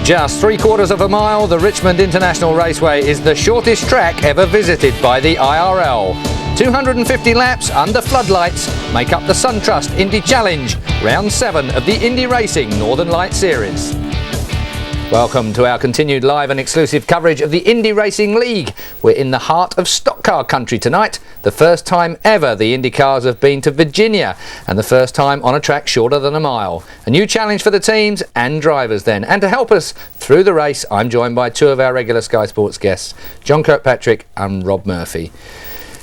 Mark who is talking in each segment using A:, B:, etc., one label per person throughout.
A: Just 3/4 of a mile, the Richmond International Raceway is the shortest track ever visited by the IRL. 250 laps under floodlights make up the SunTrust Indy Challenge, round 7 of the Indy Racing Northern Light Series. Welcome to our continued live and exclusive coverage of the Indy Racing League. We're in the heart of stock car country tonight. The first time ever the Indy cars have been to Virginia, and the first time on a track shorter than a mile. A new challenge for the teams and drivers then. And to help us through the race, I'm joined by two of our regular Sky Sports guests, John Kirkpatrick and Rob Murphy.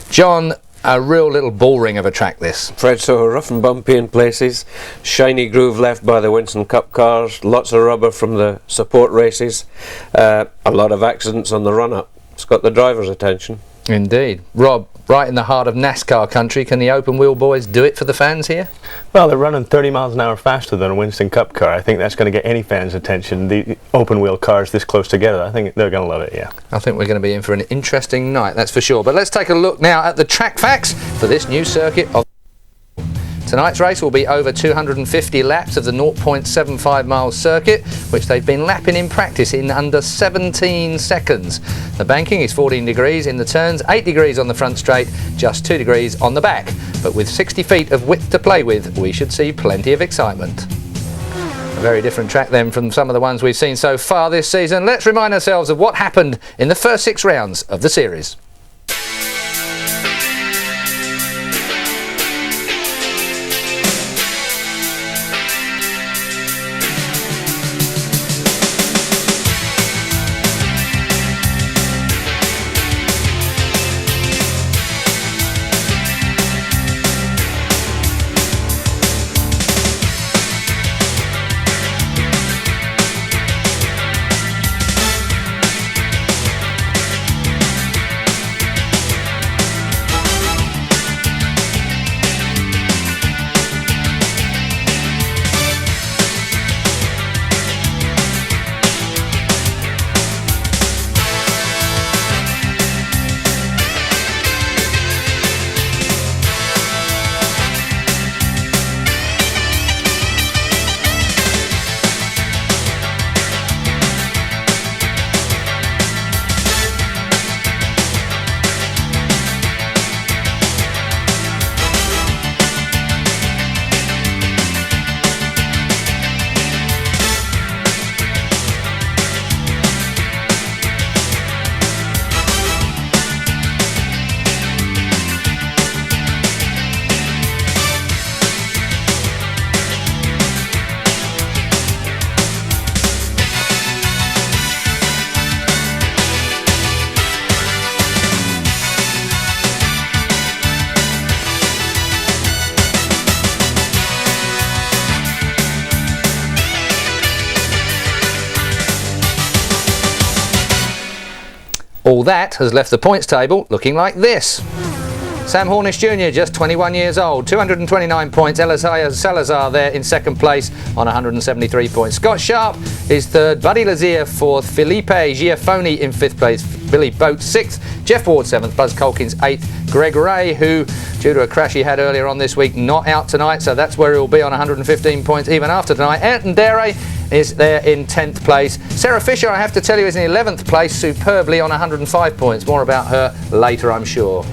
A: John, a real little ball ring of a track this.
B: Fred, so rough and bumpy in places, shiny groove left by the Winston Cup cars, lots of rubber from the support races, a lot of accidents on the run-up. It's got the driver's attention.
A: Indeed. Rob, right in the heart of NASCAR country, can the open wheel boys do it for the fans here?
C: Well, they're running 30 miles an hour faster than a Winston Cup car. I think that's going to get any fan's attention. The open wheel cars this close together, I think they're going to love it, yeah. I
A: think we're going to be in for an interesting night, that's for sure. But let's take a look now at the track facts for this new circuit of tonight's race will be over 250 laps of the 0.75 mile circuit, which they've been lapping in practice in under 17 seconds. The banking is 14 degrees in the turns, 8 degrees on the front straight, just 2 degrees on the back. But with 60 feet of width to play with, we should see plenty of excitement. A very different track then from some of the ones we've seen so far this season. Let's remind ourselves of what happened in the first 6 rounds of the series. All that has left the points table looking like this. Sam Hornish Jr., just 21 years old, 229 points. Eliseo Salazar there in second place on 173 points. Scott Sharp is third, Buddy Lazier fourth, Felipe Giafoni in fifth place, Billy Boat sixth, Jeff Ward seventh, Buzz Colkins eighth, Greg Ray, who, due to a crash he had earlier on this week, not out tonight, so that's where he'll be on 115 points even after tonight. Ayrton Dere is there in 10th place. Sarah Fisher, I have to tell you, is in 11th place, superbly on 105 points. More about her later, I'm sure.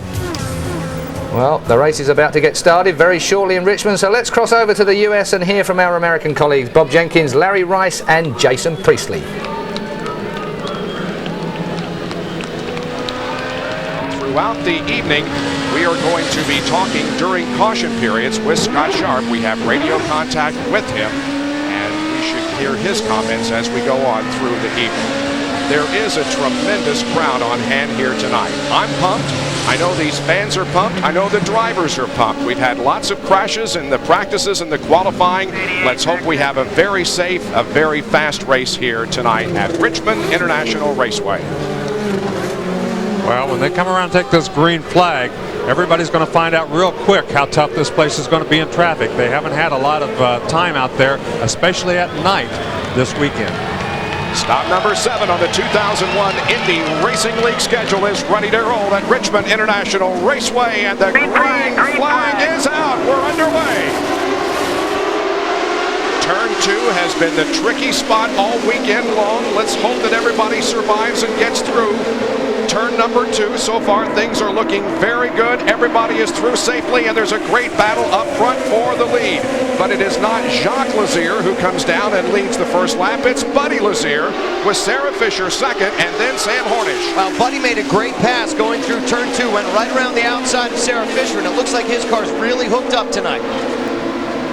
A: Well, the race is about to get started very shortly in Richmond, so let's cross over to the US and hear from our American colleagues, Bob Jenkins, Larry Rice and Jason Priestley.
D: Throughout the evening, we are going to be talking during caution periods with Scott Sharp. We have radio contact with him, and we should hear his comments as we go on through the evening. There is a tremendous crowd on hand here tonight. I'm pumped. I know these fans are pumped. I know the drivers are pumped. We've had lots of crashes in the practices and the qualifying. Let's hope we have a very safe, a very fast race here tonight at Richmond International Raceway.
E: Well, when they come around and take this green flag, everybody's going to find out real quick how tough this place is going to be in traffic. They haven't had a lot of time out there, especially at night this weekend.
D: Stop number 7 on the 2001 Indy Racing League schedule is ready to roll at Richmond International Raceway, and the green flag is out. We're underway. Turn 2 has been the tricky spot all weekend long. Let's hope that everybody survives and gets through. Turn number 2, so far things are looking very good. Everybody is through safely, and there's a great battle up front for the lead. But it is not Jacques Lazier who comes down and leads the first lap. It's Buddy Lazier with Sarah Fisher second, and then Sam Hornish.
F: Well, Buddy made a great pass going through turn 2, went right around the outside of Sarah Fisher, and it looks like his car's really hooked up tonight.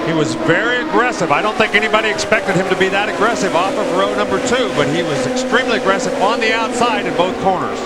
E: He was very aggressive. I don't think anybody expected him to be that aggressive off of row number 2, but he was extremely aggressive on the outside in both corners.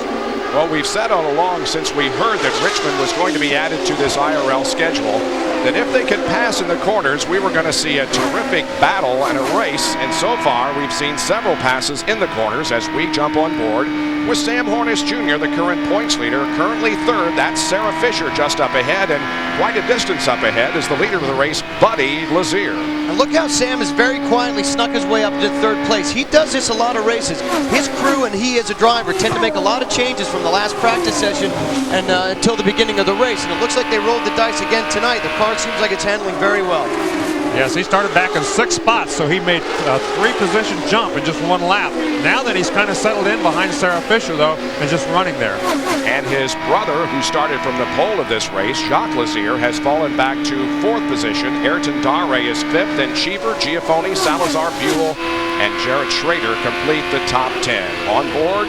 D: Well, we've said all along since we heard that Richmond was going to be added to this IRL schedule that if they could pass in the corners, we were going to see a terrific battle and a race. And so far, we've seen several passes in the corners as we jump on board with Sam Hornish Jr., the current points leader. Currently third, that's Sarah Fisher just up ahead, and quite a distance up ahead is the leader of the race, Buddy Lazier.
F: And look how Sam has very quietly snuck his way up to third place. He does this a lot of races. His crew and he as a driver tend to make a lot of changes from the last practice session and until the beginning of the race. And it looks like they rolled the dice again tonight. The car seems like it's handling very well.
E: Yes, he started back in 6 spots, so he made a 3-position jump in just 1 lap. Now that he's kind of settled in behind Sarah Fisher, though, and just running there.
D: And his brother, who started from the pole of this race, Jacques Lazier, has fallen back to 4th position. Ayrton Dare is 5th, and Cheever, Giafoni, Salazar, Buell, and Jarrett Schrader complete the top 10. On board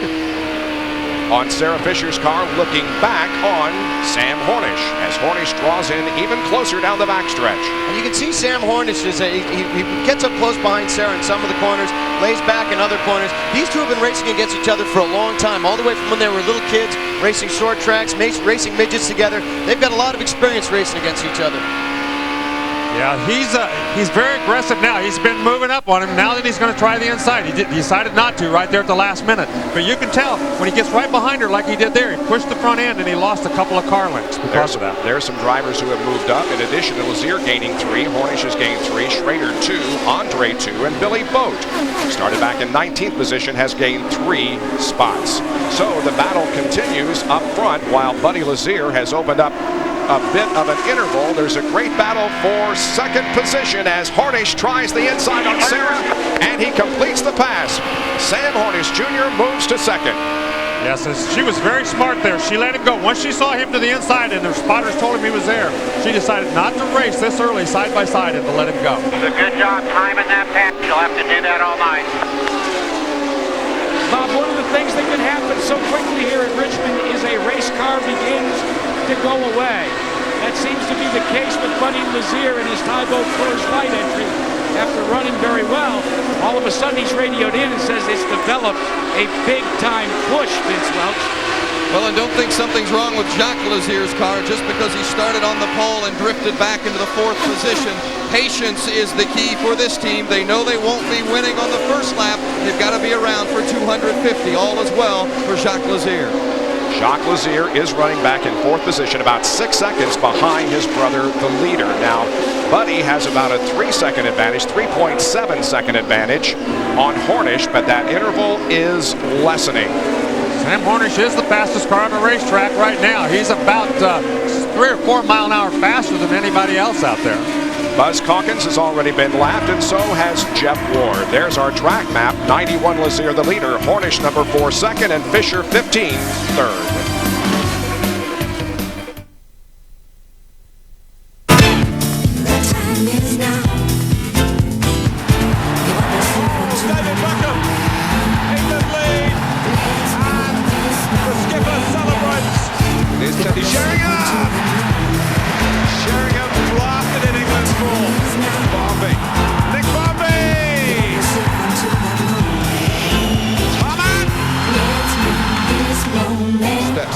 D: on Sarah Fisher's car, looking back on Sam Hornish as Hornish draws in even closer down the backstretch.
F: And you can see Sam Hornish is he gets up close behind Sarah in some of the corners, lays back in other corners. These two have been racing against each other for a long time, all the way from when they were little kids, racing short tracks, racing midgets together. They've got a lot of experience racing against each other.
E: Yeah, he's very aggressive now. He's been moving up on him. Now that he's going to try the inside, he decided not to right there at the last minute. But you can tell when he gets right behind her like he did there, he pushed the front end and he lost a couple of car lengths because of that.
D: There's some drivers who have moved up. In addition to Lazier gaining 3, Hornish has gained 3, Schrader 2, Andre 2, and Billy Boat, who started back in 19th position, has gained 3 spots. So the battle continues up front while Buddy Lazier has opened up a bit of an interval. There's a great battle for second position as Hornish tries the inside on Sarah, and he completes the pass. Sam Hornish Jr. moves to second.
E: Yes, she was very smart there. She let him go. Once she saw him to the inside and the spotters told him he was there, she decided not to race this early side by side and to let him go.
G: It's a good job timing that pass. You'll have to do that all night.
H: Bob, one of the things that can happen so quickly here at Richmond is a race car begins to go away. That seems to be the case with Buddy Lazier in his Tybo Coors Light entry. After running very well, all of a sudden he's radioed in and says it's developed a big-time push, Vince Welch.
I: Well, and don't think something's wrong with Jacques Lazier's car just because he started on the pole and drifted back into the 4th position. Patience is the key for this team. They know they won't be winning on the first lap. They've got to be around for 250. All is well for Jacques Lazier.
D: Jacques Lazier is running back in 4th position, about 6 seconds behind his brother, the leader. Now, Buddy has about a 3-second advantage, 3.7 second advantage on Hornish, but that interval is lessening.
E: Sam Hornish is the fastest car on the racetrack right now. He's about 3 or 4 mile an hour faster than anybody else out there.
D: Buzz Calkins has already been lapped, and so has Jeff Ward. There's our track map. 91 Lazier the leader, Hornish number 4 second, and Fisher 15 third.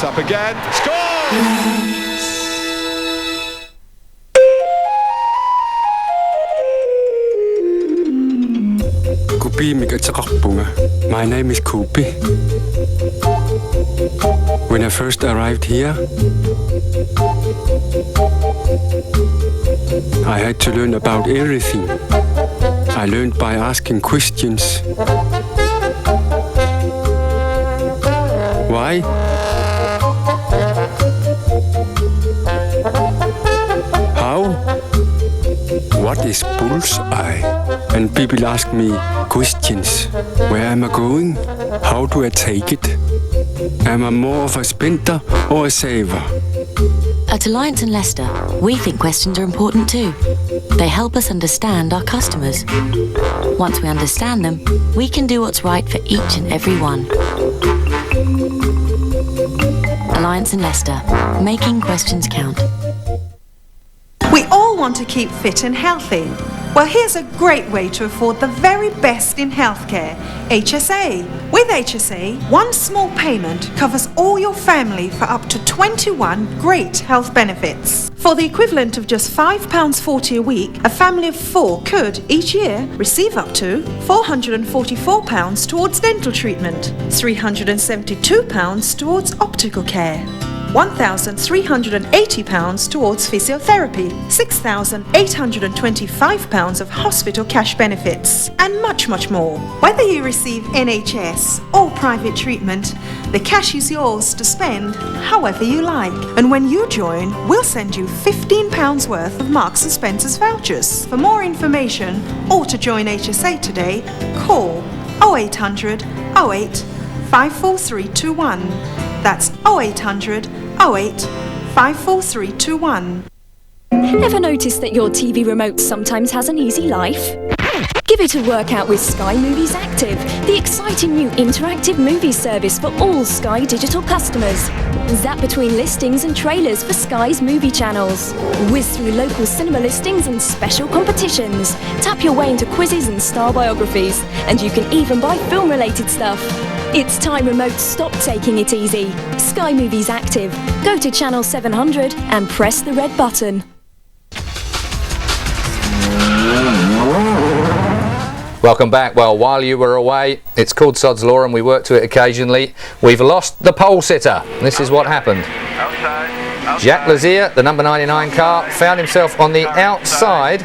D: Up again, score!
J: My name is Kupi. When I first arrived here, I had to learn about everything. I learned by asking questions. Why? How? What is bullseye? and people ask me questions. Where am I going? How do I take it? Am I more of a spender or a saver?
K: At Alliance and Leicester, we think questions are important too. They help us understand our customers. Once we understand them, we can do what's right for each and every one. Alliance and Leicester, making questions count.
L: We all want to keep fit and healthy. Well, here's a great way to afford the very best in healthcare. HSA. With HSA, one small payment covers all your family for up to 21 great health benefits. For the equivalent of just £5.40 a week, a family of 4 could, each year, receive up to £444 towards dental treatment, £372 towards optical care, £1,380 towards physiotherapy, £6,825 of hospital cash benefits, and much, much more. Whether you receive NHS or private treatment, the cash is yours to spend however you like. And when you join, we'll send you £15 worth of Marks & Spencer's vouchers. For more information or to join HSA today, call 0800 08 54321. That's 0800 08 54321.
M: Ever noticed that your TV remote sometimes has an easy life? Give it a workout with Sky Movies Active, the exciting new interactive movie service for all Sky Digital customers. Zap between listings and trailers for Sky's movie channels. Whiz through local cinema listings and special competitions. Tap your way into quizzes and star biographies. And you can even buy film-related stuff. It's time remotes stop taking it easy. Sky Movies Active. Go to channel 700 and press the red button.
A: Welcome back. Well, while you were away, it's called Sod's Law and we work to it occasionally. We've lost the pole sitter. This is what happened. Jacques Lazier, the number 99 car, found himself on the outside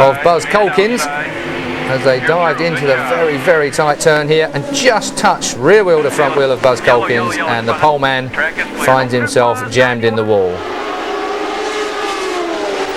A: of Buzz Colkins as they dived into the very, very tight turn here and just touched rear wheel to front wheel of Buzz Colkins, and the pole man finds himself jammed in the wall.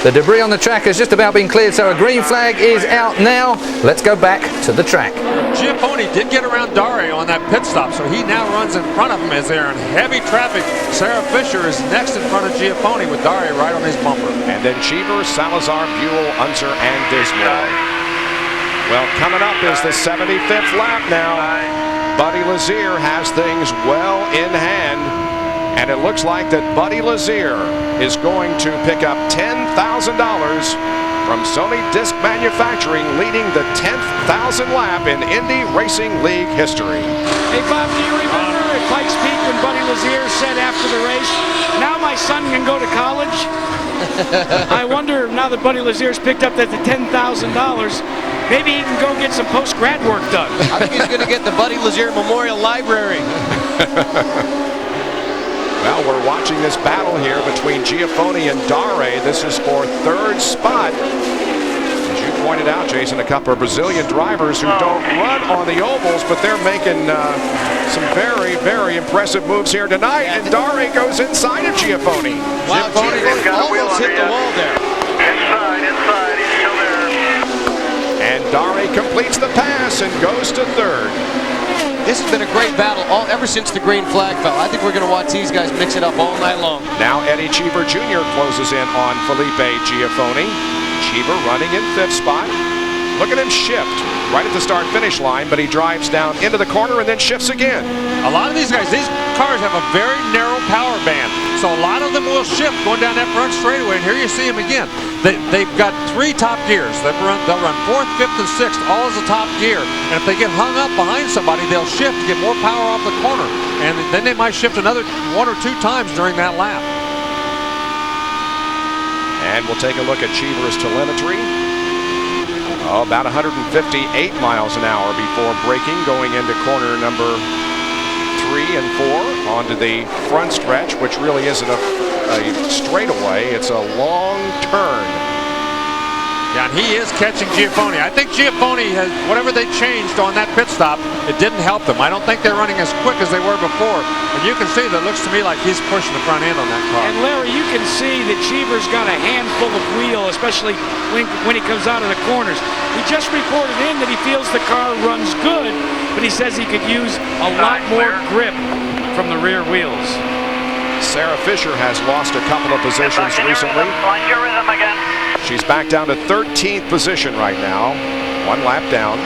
A: The debris on the track has just about been cleared, so a green flag is out now. Let's go back to the track.
E: Giappone did get around Dare on that pit stop, so he now runs in front of him as they're in heavy traffic. Sarah Fisher is next in front of Giappone with Dare right on his bumper.
D: And then Cheever, Salazar, Buell, Unser, and Dismore. Well, coming up is the 75th lap now. Buddy Lazier has things well in hand. And it looks like that Buddy Lazier is going to pick up $10,000 from Sony Disc Manufacturing, leading the 10th 1,000 lap in Indy Racing League history.
H: Hey, Bob, do you remember at Pikes Peak when Buddy Lazier said after the race, "Now my son can go to college"? I wonder, now that Buddy Lazier's picked up that the $10,000, maybe he can go get some post-grad work done.
F: I think he's going to get the Buddy Lazier Memorial Library.
D: Well, we're watching this battle here between Giappone and Dare. This is for third spot. As you pointed out, Jason, a couple of Brazilian drivers who don't run on the ovals, but they're making some very, very impressive moves here tonight. And Dare goes inside of Giappone.
F: Wow, Giappone almost hit the wall there.
G: Inside, he's still there.
D: And Dare completes the pass and goes to third.
F: This has been a great battle ever since the green flag fell. I think we're going to watch these guys mix it up all night long.
D: Now Eddie Cheever Jr. closes in on Felipe Giappone. Cheever running in fifth spot. Look at him shift right at the start-finish line, but he drives down into the corner and then shifts again.
E: A lot of these guys, these cars have a very narrow power band, so a lot of them will shift going down that front straightaway, and here you see them again. They've got three top gears. They'll run fourth, fifth, and sixth, all as a top gear, and if they get hung up behind somebody, they'll shift to get more power off the corner, and then they might shift another 1 or 2 times during that lap.
D: And we'll take a look at Cheever's telemetry. About 158 miles an hour before braking, going into corner number 3 and 4 onto the front stretch, which really isn't a straightaway. It's a long turn.
E: Yeah, and he is catching Giappone. I think Giappone has, whatever they changed on that pit stop, it didn't help them. I don't think they're running as quick as they were before. And you can see that it looks to me like he's pushing the front end on that car.
H: And Larry, you can see that Cheever's got a handful of wheel, especially when he comes out of the corners. He just reported in that he feels the car runs good, but he says he could use a lot more grip from the rear wheels.
D: Sarah Fisher has lost a couple of positions recently.
G: Find your rhythm again.
D: She's back down to 13th position right now, 1 lap down.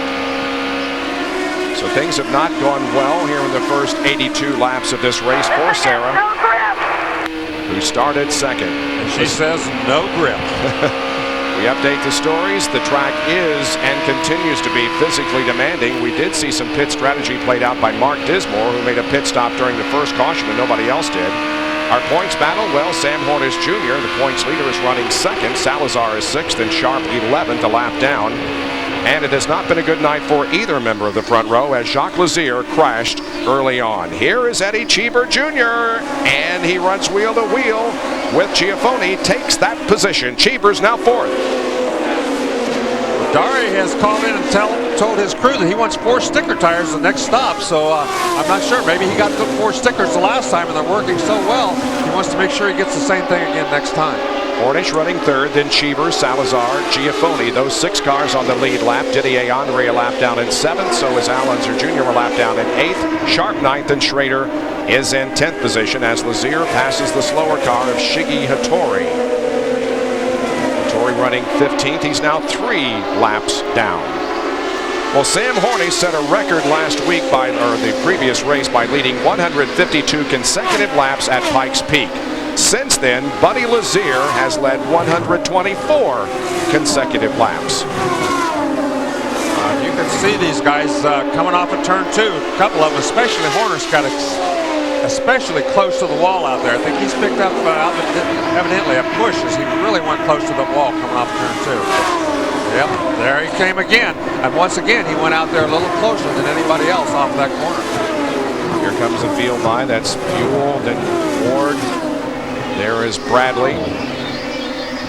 D: So things have not gone well here in the first 82 laps of this race for Sarah, who started second.
E: And she says no grip.
D: We update the stories. The track is and continues to be physically demanding. We did see some pit strategy played out by Mark Dismore, who made a pit stop during the first caution and nobody else did. Our points battle, well, Sam Hornish Jr., the points leader, is running second. Salazar is 6th and Sharp 11th, a lap down. And it has not been a good night for either member of the front row as Jacques Lazier crashed early on. Here is Eddie Cheever Jr., and he runs wheel to wheel with Giafoni, takes that position. Cheever's now 4th.
E: Dari has called in and told his crew that he wants 4 sticker tires the next stop, so I'm not sure. Maybe he got the 4 stickers the last time and they're working so well, he wants to make sure he gets the same thing again next time.
D: Hornish running 3rd, then Cheever, Salazar, Giafoni. Those 6 cars on the lead lap. Didier Andre a lap down in 7th, so is Alonso Jr. a lap down in 8th. Sharp 9th, and Schrader is in 10th position as Lazier passes the slower car of Shiggy Hattori. Hattori running 15th. He's now 3 laps down. Well, Sam Hornish set a record last week the previous race by leading 152 consecutive laps at Pikes Peak. Since then, Buddy Lazier has led 124 consecutive laps.
E: You can see these guys coming off of turn 2. A couple of them, especially Hornish, got especially close to the wall out there. I think he's picked up evidently a push as he really went close to the wall coming off turn 2. Yep, there he came again. And once again, he went out there a little closer than anybody else off that corner.
D: Here comes the field by. That's Buell, then Ward. There is Bradley.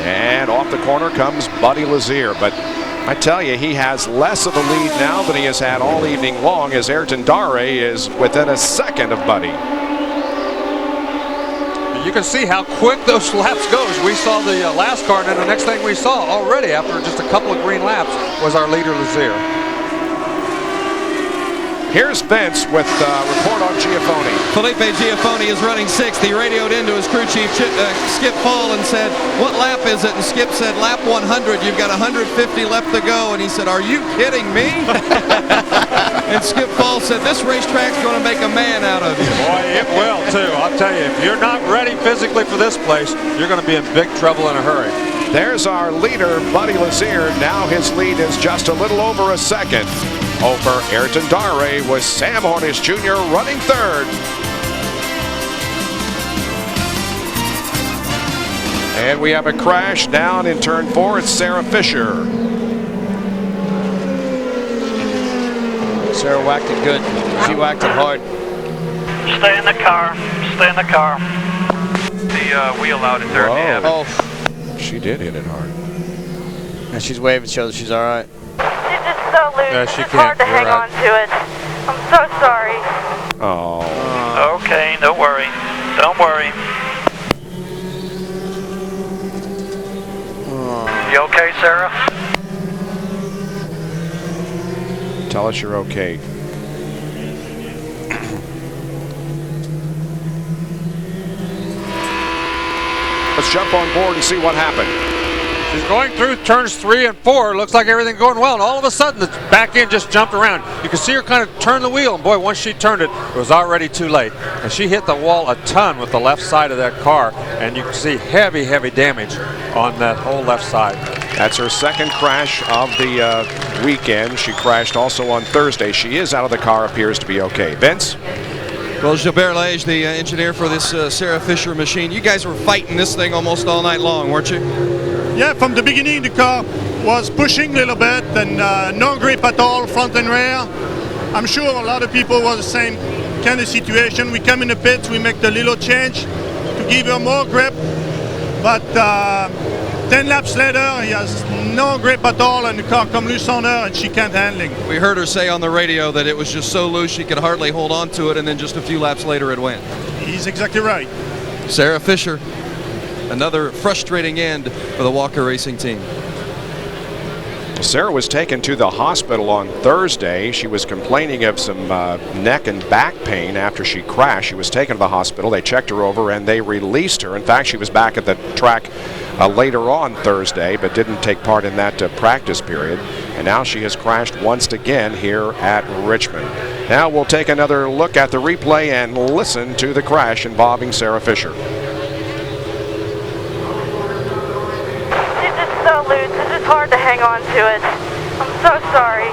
D: And off the corner comes Buddy Lazier. But I tell you, he has less of a lead now than he has had all evening long, as Ayrton Dare is within a second of Buddy.
E: You can see how quick those laps go. We saw the last car, and then the next thing we saw already after just a couple of green laps was our leader Lazier.
D: Here's Vince with a report on Giafoni.
I: Felipe Giafoni is running 6th. He radioed into his crew chief, Skip Paul, and said, "What lap is it?" And Skip said, "Lap 100. You've got 150 left to go." And he said, "Are you kidding me?" And Skip Paul said, "This racetrack's going to make a man out of you."
E: Boy, it will, too. I'll tell you, if you're not ready physically for this place, you're going to be in big trouble in a hurry.
D: There's our leader, Buddy Lazier. Now his lead is just a little over a second over Ayrton Dare, with Sam Hornish Jr. running 3rd. And we have a crash down in turn 4. It's Sarah Fisher.
F: Sarah whacked it good. She whacked it hard.
G: Stay in the car. Stay in the car. The wheel out in third.
F: Oh.
D: She did hit it hard.
F: And she's waving, shows she's all right.
N: She's just so loose.
E: Yeah, she
N: it's hard to
E: can't.
N: hang on to it. I'm so sorry.
D: Oh.
G: Okay, don't worry. Don't worry. You okay, Sarah?
D: Tell us you're okay. Let's jump on board and see what happened.
E: She's going through turns 3 and 4. Looks like everything's going well, and all of a sudden the back end just jumped around. You can see her kind of turn the wheel, and boy, once she turned it, it was already too late. And she hit the wall a ton with the left side of that car, and you can see heavy, heavy damage on that whole left side.
D: That's her second crash of the weekend. She crashed also on Thursday. She is out of the car, appears to be okay. Vince?
I: Well, Gilbert Lage, the engineer for this Sarah Fisher machine, you guys were fighting this thing almost all night long, weren't you?
O: Yeah, from the beginning the car was pushing a little bit and no grip at all, front and rear. I'm sure a lot of people was the same kind of situation. We come in the pits, we make the little change to give her more grip, but 10 laps later, he has no grip at all, and the car comes loose on her, and she can't handling.
I: We heard her say on the radio that it was just so loose she could hardly hold on to it, and then just a few laps later it went.
O: He's exactly right.
I: Sarah Fisher, another frustrating end for the Walker Racing team.
D: Sarah was taken to the hospital on Thursday. She was complaining of some neck and back pain after she crashed. She was taken to the hospital. They checked her over and they released her. In fact, she was back at the track later on Thursday, but didn't take part in that practice period. And now she has crashed once again here at Richmond. Now we'll take another look at the replay and listen to the crash involving Sarah Fisher.
N: So loose, it's just hard to hang on to it. I'm so sorry.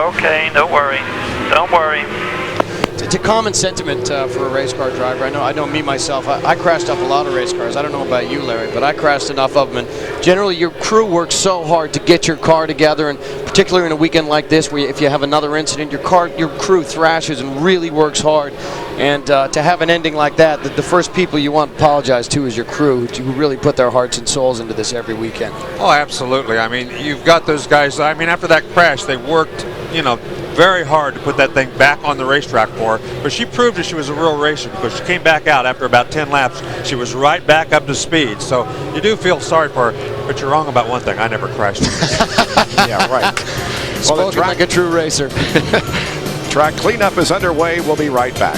G: Okay, don't worry. Don't worry.
F: It's a common sentiment for a race car driver. I know me myself. I crashed off a lot of race cars. I don't know about you, Larry, but I crashed enough of them. And generally, your crew works so hard to get your car together, and particularly in a weekend like this, where if you have another incident, your crew thrashes and really works hard. And to have an ending like that, the first people you want to apologize to is your crew, who really put their hearts and souls into this every weekend.
E: Oh, absolutely. I mean, you've got those guys. I mean, after that crash, they worked, very hard to put that thing back on the racetrack for her. But she proved that she was a real racer because she came back out after about 10 laps. She was right back up to speed. So you do feel sorry for her, but you're wrong about one thing. I never crashed.
D: Yeah, right.
F: Spoken like a true racer.
D: Track cleanup is underway. We'll be right back.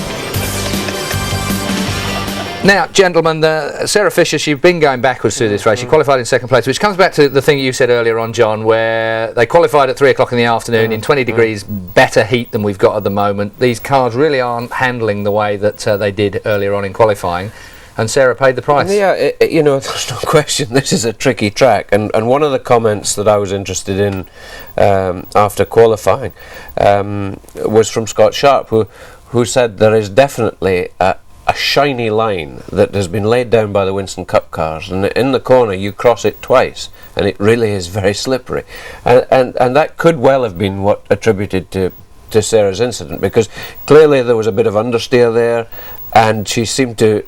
A: Now, gentlemen, Sarah Fisher, she's been going backwards through this race. She qualified in second place, which comes back to the thing you said earlier on, John, where they qualified at 3 o'clock in the afternoon in 20 degrees better heat than we've got at the moment. These cars really aren't handling the way that they did earlier on in qualifying, and Sarah paid the price.
B: Yeah, there's no question this is a tricky track, and one of the comments that I was interested in after qualifying was from Scott Sharp, who said there is definitely a shiny line that has been laid down by the Winston Cup cars, and in the corner you cross it twice and it really is very slippery, and that could well have been what attributed to Sarah's incident, because clearly there was a bit of understeer there and she seemed to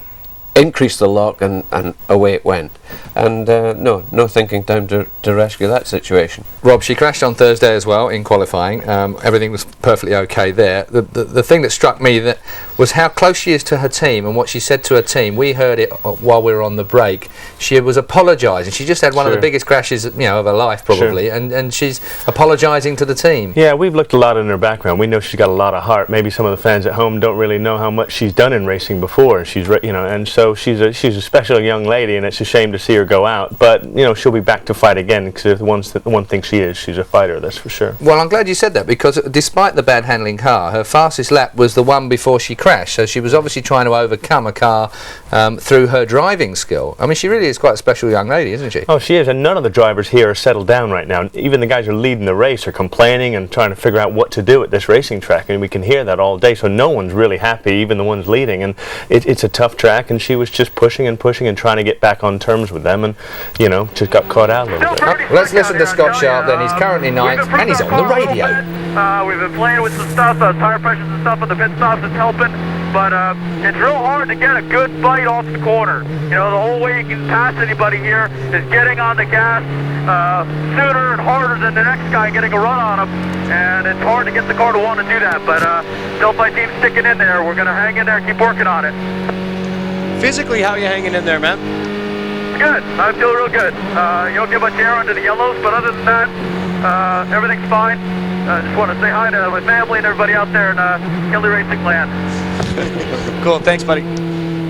B: increase the lock and away it went, and no thinking time to rescue that situation.
A: Rob, she crashed on Thursday as well in qualifying. Everything was perfectly okay there. The thing that struck me was how close she is to her team and what she said to her team. We heard it while we were on the break. She was apologising. She just had one of the biggest crashes of her life probably, and she's apologising to the team.
C: Yeah, we've looked a lot in her background. We know she's got a lot of heart. Maybe some of the fans at home don't really know how much she's done in racing before. She's and so she's a special young lady, and it's a shame to see her go out. But she'll be back to fight again, because the one thing she's a fighter, that's for sure.
A: Well, I'm glad you said that, because despite the bad handling car, her fastest lap was the one before she crashed. So she was obviously trying to overcome a car through her driving skill. I mean, she really is quite a special young lady, isn't she?
C: Oh, she is, and none of the drivers here are settled down right now. Even the guys who are leading the race are complaining and trying to figure out what to do at this racing track, and we can hear that all day. So no one's really happy, even the ones leading, and it's a tough track, and she was just pushing and trying to get back on terms with them, and just got caught out a little bit.
A: Let's listen to Scott Sharp then. He's currently ninth and he's on the radio.
G: We've been playing with some stuff, tire pressures and stuff on the pit stops is helping, but it's real hard to get a good bite off the corner. The whole way you can pass anybody here is getting on the gas sooner and harder than the next guy getting a run on him, and it's hard to get the car to want to do that, but Delphi team's sticking in there. We're going to hang in there and keep working on it.
F: Physically, how are you hanging in there, man?
G: Good. I feel real good. You don't get much air under the yellows, but other than that, everything's fine. Just want to say hi to my family and everybody out there in Kelly Racing Land.
F: Cool. Thanks, buddy.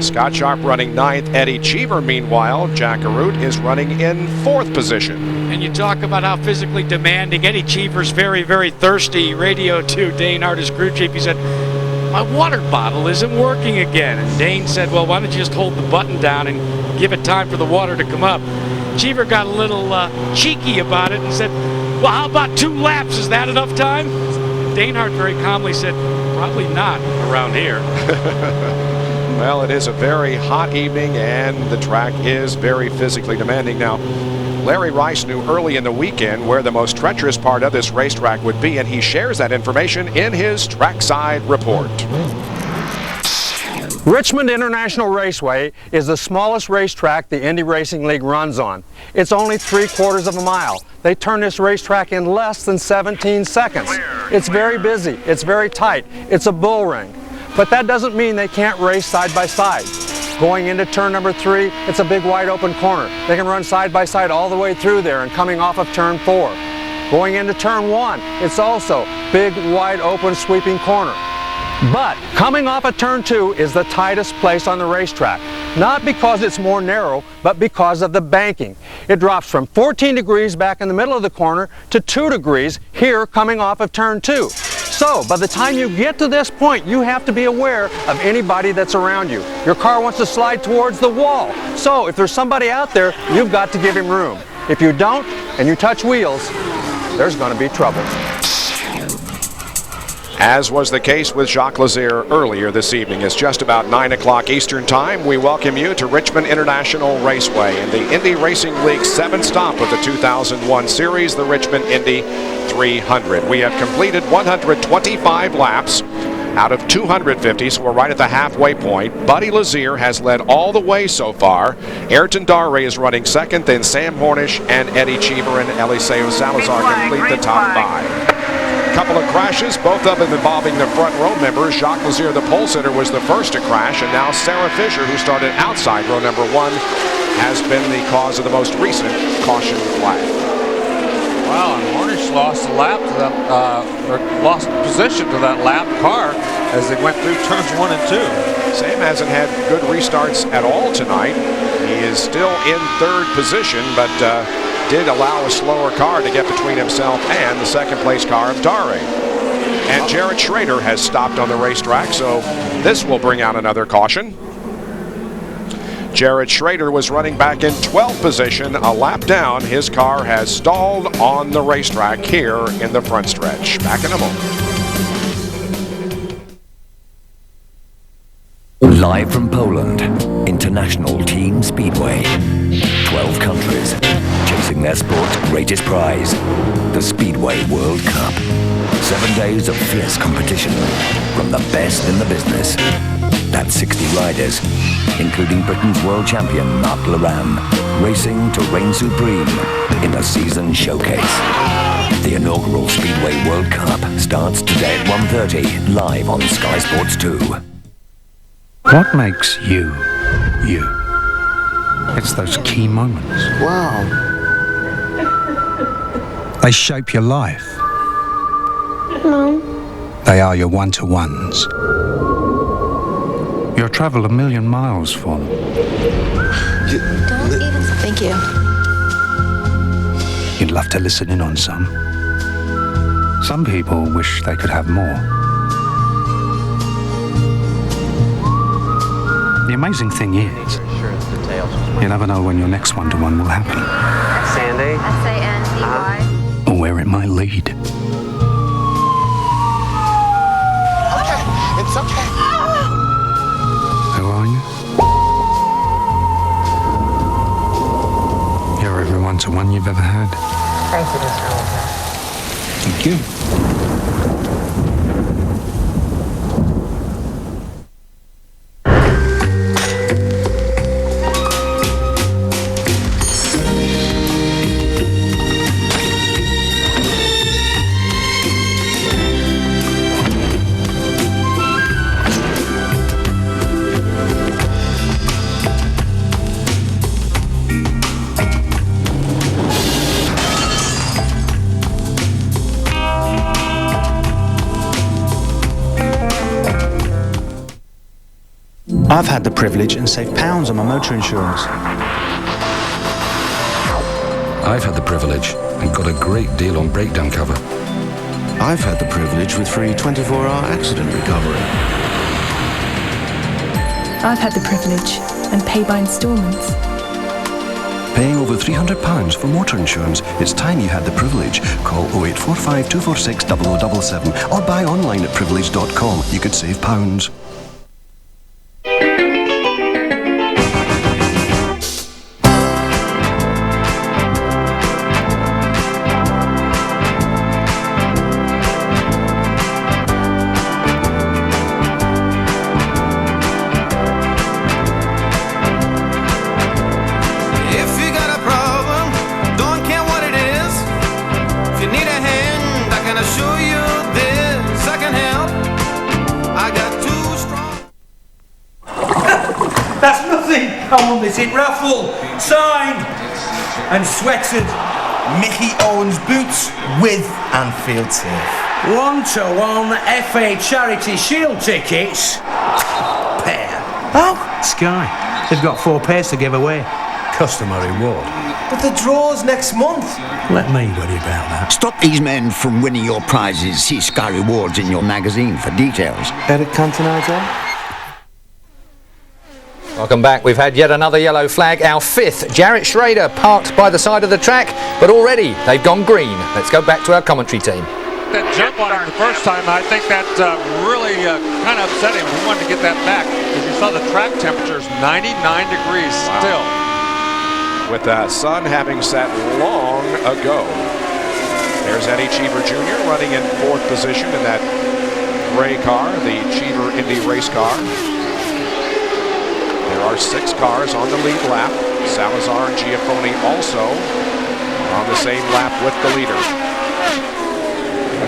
D: Scott Sharp running 9th. Eddie Cheever, meanwhile, Jack Arute is running in 4th position.
H: And you talk about how physically demanding. Eddie Cheever's very, very thirsty. Radio to Dane Hart, his crew chief. He said, "My water bottle isn't working again." And Dane said, "Well, why don't you just hold the button down and give it time for the water to come up?" Cheever got a little cheeky about it and said, "Well, how about 2 laps? Is that enough time?" Dane Hart very calmly said, "Probably not around here."
D: Well, it is a very hot evening and the track is very physically demanding. Now, Larry Rice knew early in the weekend where the most treacherous part of this racetrack would be, and he shares that information in his trackside report.
E: Richmond International Raceway is the smallest racetrack the Indy Racing League runs on. It's only 3/4 of a mile. They turn this racetrack in less than 17 seconds. It's very busy, it's very tight, it's a bull ring. But that doesn't mean they can't race side by side. Going into turn number 3, it's a big wide open corner. They can run side by side all the way through there and coming off of turn 4. Going into turn 1, it's also big wide open sweeping corner. But coming off of turn 2 is the tightest place on the racetrack. Not because it's more narrow, but because of the banking. It drops from 14 degrees back in the middle of the corner to 2 degrees here coming off of turn 2. So by the time you get to this point, you have to be aware of anybody that's around you. Your car wants to slide towards the wall. So if there's somebody out there, you've got to give him room. If you don't, and you touch wheels, there's going to be trouble.
D: As was the case with Jacques Lazier earlier this evening. It's just about 9 o'clock Eastern Time. We welcome you to Richmond International Raceway in the Indy Racing League's 7th stop of the 2001 series, the Richmond Indy 300. We have completed 125 laps out of 250, so we're right at the halfway point. Buddy Lazier has led all the way so far. Ayrton Dare is running second, then Sam Hornish and Eddie Cheever and Eliseo Salazar complete the top 5. Couple of crashes, both of them involving the front row members. Jacques Lazier, the pole sitter, was the first to crash, and now Sarah Fisher, who started outside row number 1, has been the cause of the most recent caution flag.
E: Wow, and Hornish lost a lap to that, or lost position to that lap car as they went through turns 1 and 2.
D: Sam hasn't had good restarts at all tonight. He is still in 3rd position, but did allow a slower car to get between himself and the second place car of Dare. And Jared Schrader has stopped on the racetrack, so this will bring out another caution. Jared Schrader was running back in 12th position, a lap down. His car has stalled on the racetrack here in the front stretch. Back in a moment.
P: Live from Poland, International Team Speedway. 12 countries chasing their sport's greatest prize, the Speedway World Cup. 7 days of fierce competition from the best in the business. That's 60 riders, including Britain's world champion Marc Laram, racing to reign supreme in the season showcase. The inaugural Speedway World Cup starts today at 1:30, live on Sky Sports 2.
Q: What makes you, you? It's those key moments.
R: Wow.
Q: They shape your life.
R: No.
Q: They are your one-to-ones. You'll travel 1,000,000 miles for them.
R: Don't even... Thank you.
Q: You'd love to listen in on some. Some people wish they could have more. The amazing thing is, you never know when your next one-to-one will happen.
S: Sandy.
R: S-A-N-D-Y.
Q: Or where it might lead.
R: Okay, it's okay.
Q: Who are you? You're every one-to-one you've ever had.
S: Thank you, Mr. Holmes.
Q: Thank you.
T: I've had the privilege and saved pounds on my motor insurance.
U: I've had the privilege and got a great deal on breakdown cover.
V: I've had the privilege with free 24-hour accident recovery.
W: I've had the privilege and pay by instalments.
V: Paying over £300 for motor insurance. It's time you had the privilege. Call 0845 246 0077 or buy online at privilege.com. You could save pounds.
J: I want this in raffle. Signed and sweated. Mickey Owens boots with Anfield Safe. 1-to-1 FA Charity Shield tickets. Pair. Oh, Sky. They've got 4 pairs to give away. Customer reward.
K: But the draw's next month.
J: Let me worry about that.
L: Stop these men from winning your prizes. See Sky Rewards in your magazine for details.
K: Eric Cantona.
A: Welcome back. We've had yet another yellow flag, our 5th. Jarrett Schrader parked by the side of the track, but already they've gone green. Let's go back to our commentary team.
E: That jump on him the first time, I think that really kind of upset him. He wanted to get that back. As you saw, the track temperature's 99 degrees still.
D: With the sun having set long ago. There's Eddie Cheever Jr. running in 4th position in that gray car, the Cheever Indy race car. There are 6 cars on the lead lap. Salazar and Giaffoni also on the same lap with the leader.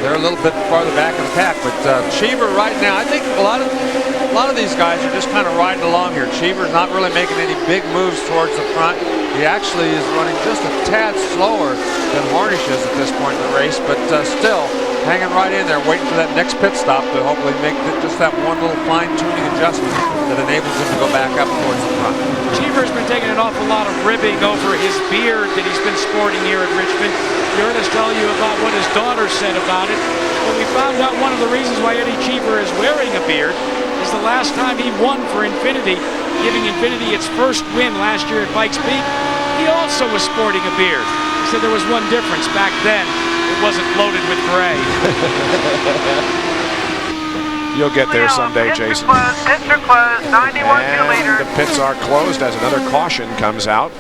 E: They're a little bit farther back in the pack, but Cheever right now, I think a lot of these guys are just kind of riding along here. Cheever's not really making any big moves towards the front. He actually is running just a tad slower than Harnish is at this point in the race, but still hanging right in there, waiting for that next pit stop to hopefully make just that one little fine-tuning adjustment that enables him to go back up towards the front.
H: Cheever's been taking an awful lot of ribbing over his beard that he's been sporting here at Richmond. You heard us tell you about what his daughter said about it. But we found out one of the reasons why Eddie Cheever is wearing a beard is the last time he won for Infinity, giving Infinity its first win last year at Pikes Peak. He also was sporting a beard. He said there was one difference. Back then, it wasn't loaded with gray.
D: You'll get there someday, Jason.
G: Pits are closed, 91
D: and the pits are closed as another caution comes out.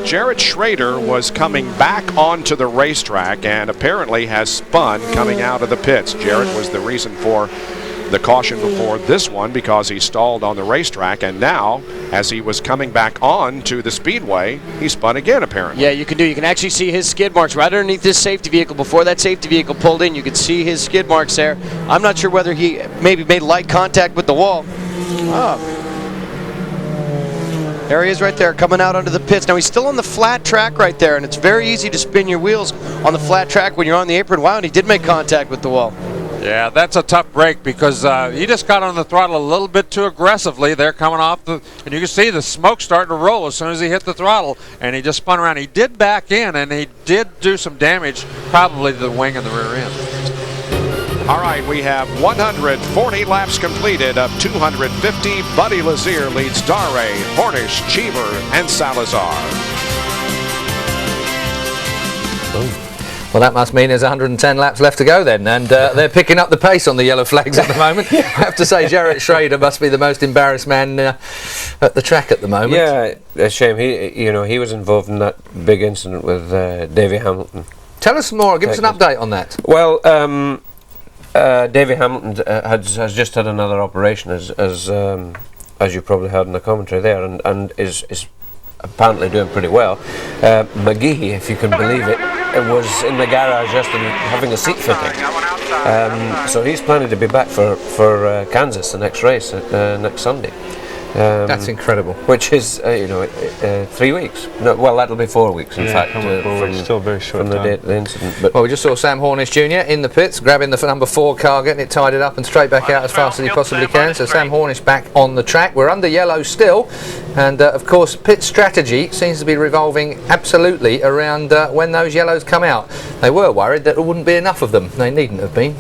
D: Jarrett Schrader was coming back onto the racetrack and apparently has spun coming out of the pits. Jarrett was the reason for the caution before this one because he stalled on the racetrack, and now as he was coming back on to the speedway, he spun again apparently.
F: Yeah, you can actually see his skid marks right underneath this safety vehicle. Before that safety vehicle pulled in, you could see his skid marks there. I'm not sure whether he maybe made light contact with the wall. There he is right there, coming out onto the pits. Now he's still on the flat track right there, and it's very easy to spin your wheels on the flat track when you're on the apron. Wow, and he did make contact with the wall.
E: Yeah, that's a tough break because he just got on the throttle a little bit too aggressively. They're coming off and you can see the smoke starting to roll as soon as he hit the throttle, and he just spun around. He did back in, and he did do some damage, probably to the wing and the rear end.
D: All right, we have 140 laps completed of 250. Buddy Lazier leads Dare, Hornish, Cheever, and Salazar.
A: Well, that must mean there's 110 laps left to go then, and they're picking up the pace on the yellow flags at the moment. I have to say, Jarrett Schrader must be the most embarrassed man at the track at the moment.
B: Yeah, a shame. He was involved in that big incident with Davy Hamilton.
A: Tell us more. Give us an update on that.
B: Well, Davy Hamilton has just had another operation, as you probably heard in the commentary there, and is apparently doing pretty well. McGee, if you can believe it, was in the garage yesterday having a seat fitting. So he's planning to be back for Kansas, the next race, next Sunday.
A: That's incredible.
B: Which is, 3 weeks. No, well, that'll be 4 weeks, in fact.
C: Still very short
B: from the date of the incident. But
A: well, we just saw Sam Hornish Jr. in the pits, grabbing the number 4 car, getting it tied up and straight back out as fast as he possibly can. So Sam Hornish back on the track. We're under yellow still, and of course, pit strategy seems to be revolving absolutely around when those yellows come out. They were worried that there wouldn't be enough of them. They needn't have been.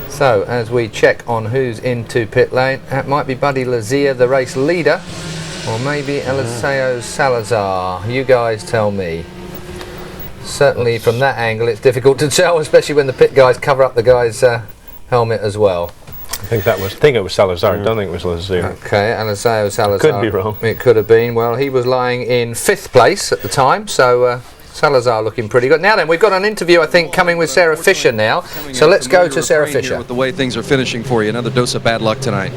A: So, as we check on who's into pit lane, that might be Buddy Lazier, the race leader, or maybe Eliseo Salazar. You guys tell me. Certainly from that angle it's difficult to tell, especially when the pit guys cover up the guy's helmet as well.
C: I think it was Salazar. I don't think it was Lazier.
A: Okay, Eliseo Salazar.
C: Could be wrong.
A: It could have been. Well, he was lying in 5th place at the time, so Salazar looking pretty good. Now then, we've got an interview, I think, coming with Sarah Fisher now. So let's go to Sarah Fisher.
X: With the way things are finishing for you, another dose of bad luck tonight.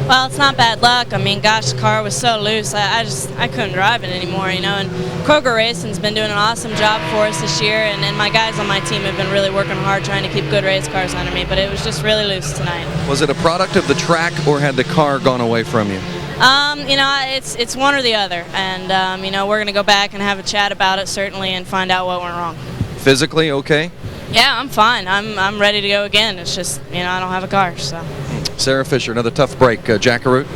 I: Well, it's not bad luck. I mean, gosh, the car was so loose. I couldn't drive it anymore, you know. And Kroger Racing's been doing an awesome job for us this year, and my guys on my team have been really working hard trying to keep good race cars under me, but it was just really loose tonight.
M: Was it a product of the track, or had the car gone away from you?
I: You know, it's one or the other, and you know, we're gonna go back and have a chat about it certainly and find out what went wrong.
M: Physically okay?
I: Yeah, I'm fine. I'm ready to go again. It's just, you know, I don't have a car, so.
M: Sarah Fisher, another tough break. Jack Arute?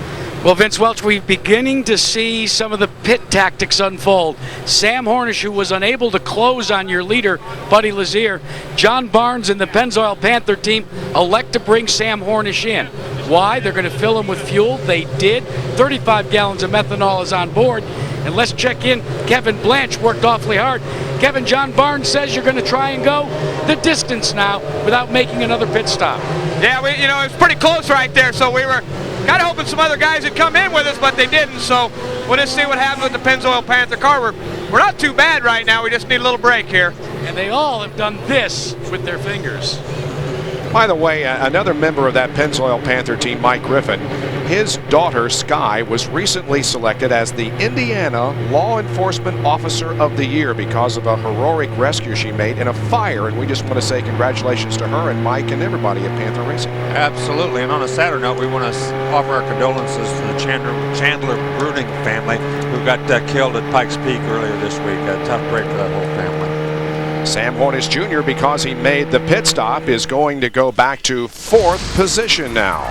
H: Well, Vince Welch, we're beginning to see some of the pit tactics unfold. Sam Hornish, who was unable to close on your leader, Buddy Lazier, John Barnes and the Pennzoil Panther team elect to bring Sam Hornish in. Why? They're going to fill him with fuel. They did. 35 gallons of methanol is on board. And let's check in. Kevin Blanche worked awfully hard. Kevin, John Barnes says you're going to try and go the distance now without making another pit stop.
O: Yeah, you know, it was pretty close right there, so we were kind of hoping some other guys would come in with us, but they didn't, so we'll just see what happens with the Pennzoil Panther car. We're not too bad right now. We just need a little break here.
H: And they all have done this with their fingers.
D: By the way, another member of that Pennzoil Panther team, Mike Griffin, his daughter, Sky, was recently selected as the Indiana Law Enforcement Officer of the Year because of a heroic rescue she made in a fire. And we just want to say congratulations to her and Mike and everybody at Panther Racing.
E: Absolutely. And on a sadder note, we want to offer our condolences to the Chandler Bruning family who got killed at Pikes Peak earlier this week. A tough break for that whole family.
D: Sam Hornish Jr., because he made the pit stop, is going to go back to 4th position now.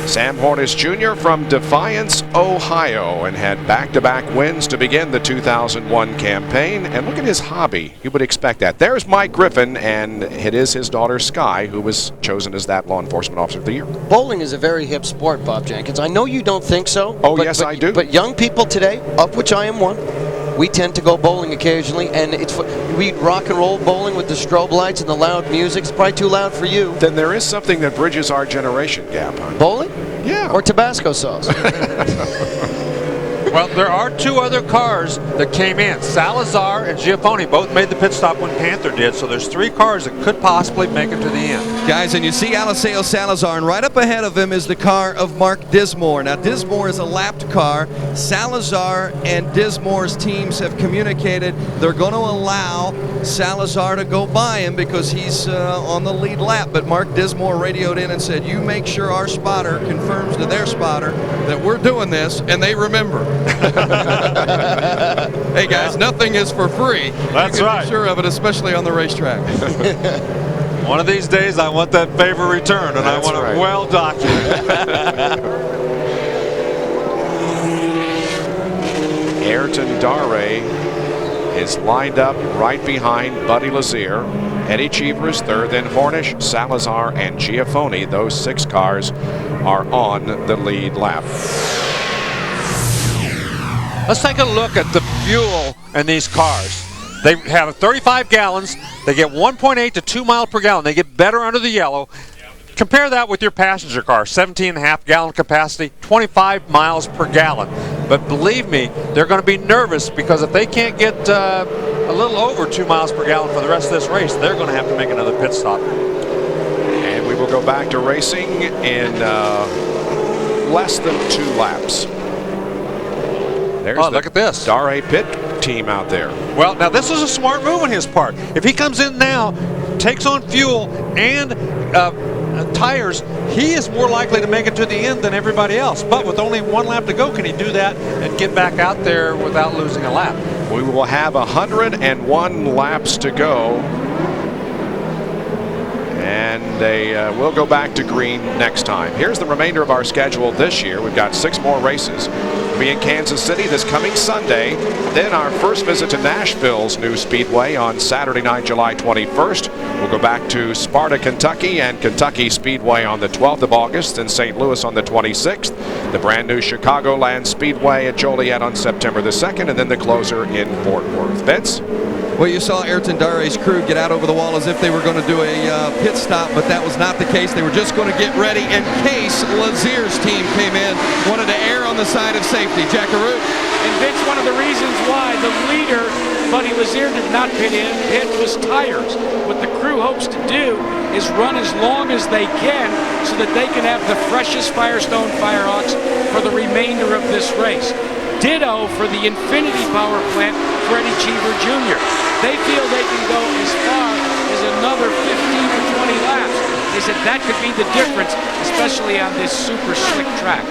D: Sam Hornish Jr. from Defiance, Ohio, and had back-to-back wins to begin the 2001 campaign. And look at his hobby. You would expect that. There's Mike Griffin, and it is his daughter, Sky, who was chosen as that Law Enforcement Officer of the Year.
F: Bowling is a very hip sport, Bob Jenkins. I know you don't think so.
D: Oh, yes, I do.
F: But young people today, of which I am one, we tend to go bowling occasionally, and we rock and roll bowling with the strobe lights and the loud music. It's probably too loud for you.
D: Then there is something that bridges our generation gap, huh?
F: Bowling?
D: Yeah.
F: Or Tabasco sauce.
E: Well, there are two other cars that came in. Salazar and Giafoni both made the pit stop when Panther did, so there's 3 cars that could possibly make it to the end.
M: Guys, and you see Eliseo Salazar, and right up ahead of him is the car of Mark Dismore. Now, Dismore is a lapped car. Salazar and Dismore's teams have communicated they're going to allow Salazar to go by him because he's on the lead lap. But Mark Dismore radioed in and said, you make sure our spotter confirms to their spotter that we're doing this, and they remember. Hey guys, nothing is for free.
E: That's
M: you can
E: right.
M: Be sure of it, especially on the racetrack.
E: One of these days, I want that favor returned, and
D: That's
E: I want
D: right.
E: it well documented.
D: Ayrton Dare is lined up right behind Buddy Lazier. Eddie Cheever is third, then Hornish, Salazar, and Giafoni. Those 6 cars are on the lead lap.
E: Let's take a look at the fuel in these cars. They have 35 gallons. They get 1.8 to 2 miles per gallon. They get better under the yellow. Compare that with your passenger car, 17.5 gallon capacity, 25 miles per gallon. But believe me, they're going to be nervous because if they can't get a little over 2 miles per gallon for the rest of this race, they're going to have to make another pit stop.
D: And we will go back to racing in less than 2 laps. There's
E: look at this.
D: Dare pit team out there.
E: Well, now this is a smart move on his part. If he comes in now, takes on fuel and tires, he is more likely to make it to the end than everybody else. But with only 1 lap to go, can he do that and get back out there without losing a lap?
D: We will have 101 laps to go. And they will go back to green next time. Here's the remainder of our schedule this year. We've got 6 more races. We'll be in Kansas City this coming Sunday. Then our first visit to Nashville's new speedway on Saturday night, July 21st. We'll go back to Sparta, Kentucky, and Kentucky Speedway on the 12th of August, and St. Louis on the 26th. The brand new Chicagoland Speedway at Joliet on September the 2nd, and then the closer in Fort Worth. Vince?
M: Well, you saw Ayrton Dare's crew get out over the wall as if they were going to do a pit stop, but that was not the case. They were just going to get ready in case Lazier's team came in, wanted to err on the side of safety. Jack Arute.
H: And Vince, one of the reasons why the leader, Buddy Lazier, did not pit was tires. What the crew hopes to do is run as long as they can so that they can have the freshest Firestone Firehawks for the remainder of this race. Ditto for the Infinity Power Plant, Freddie Cheever Jr. They feel they can go as far as another 15 to 20 laps. They said that could be the difference, especially on this super slick track.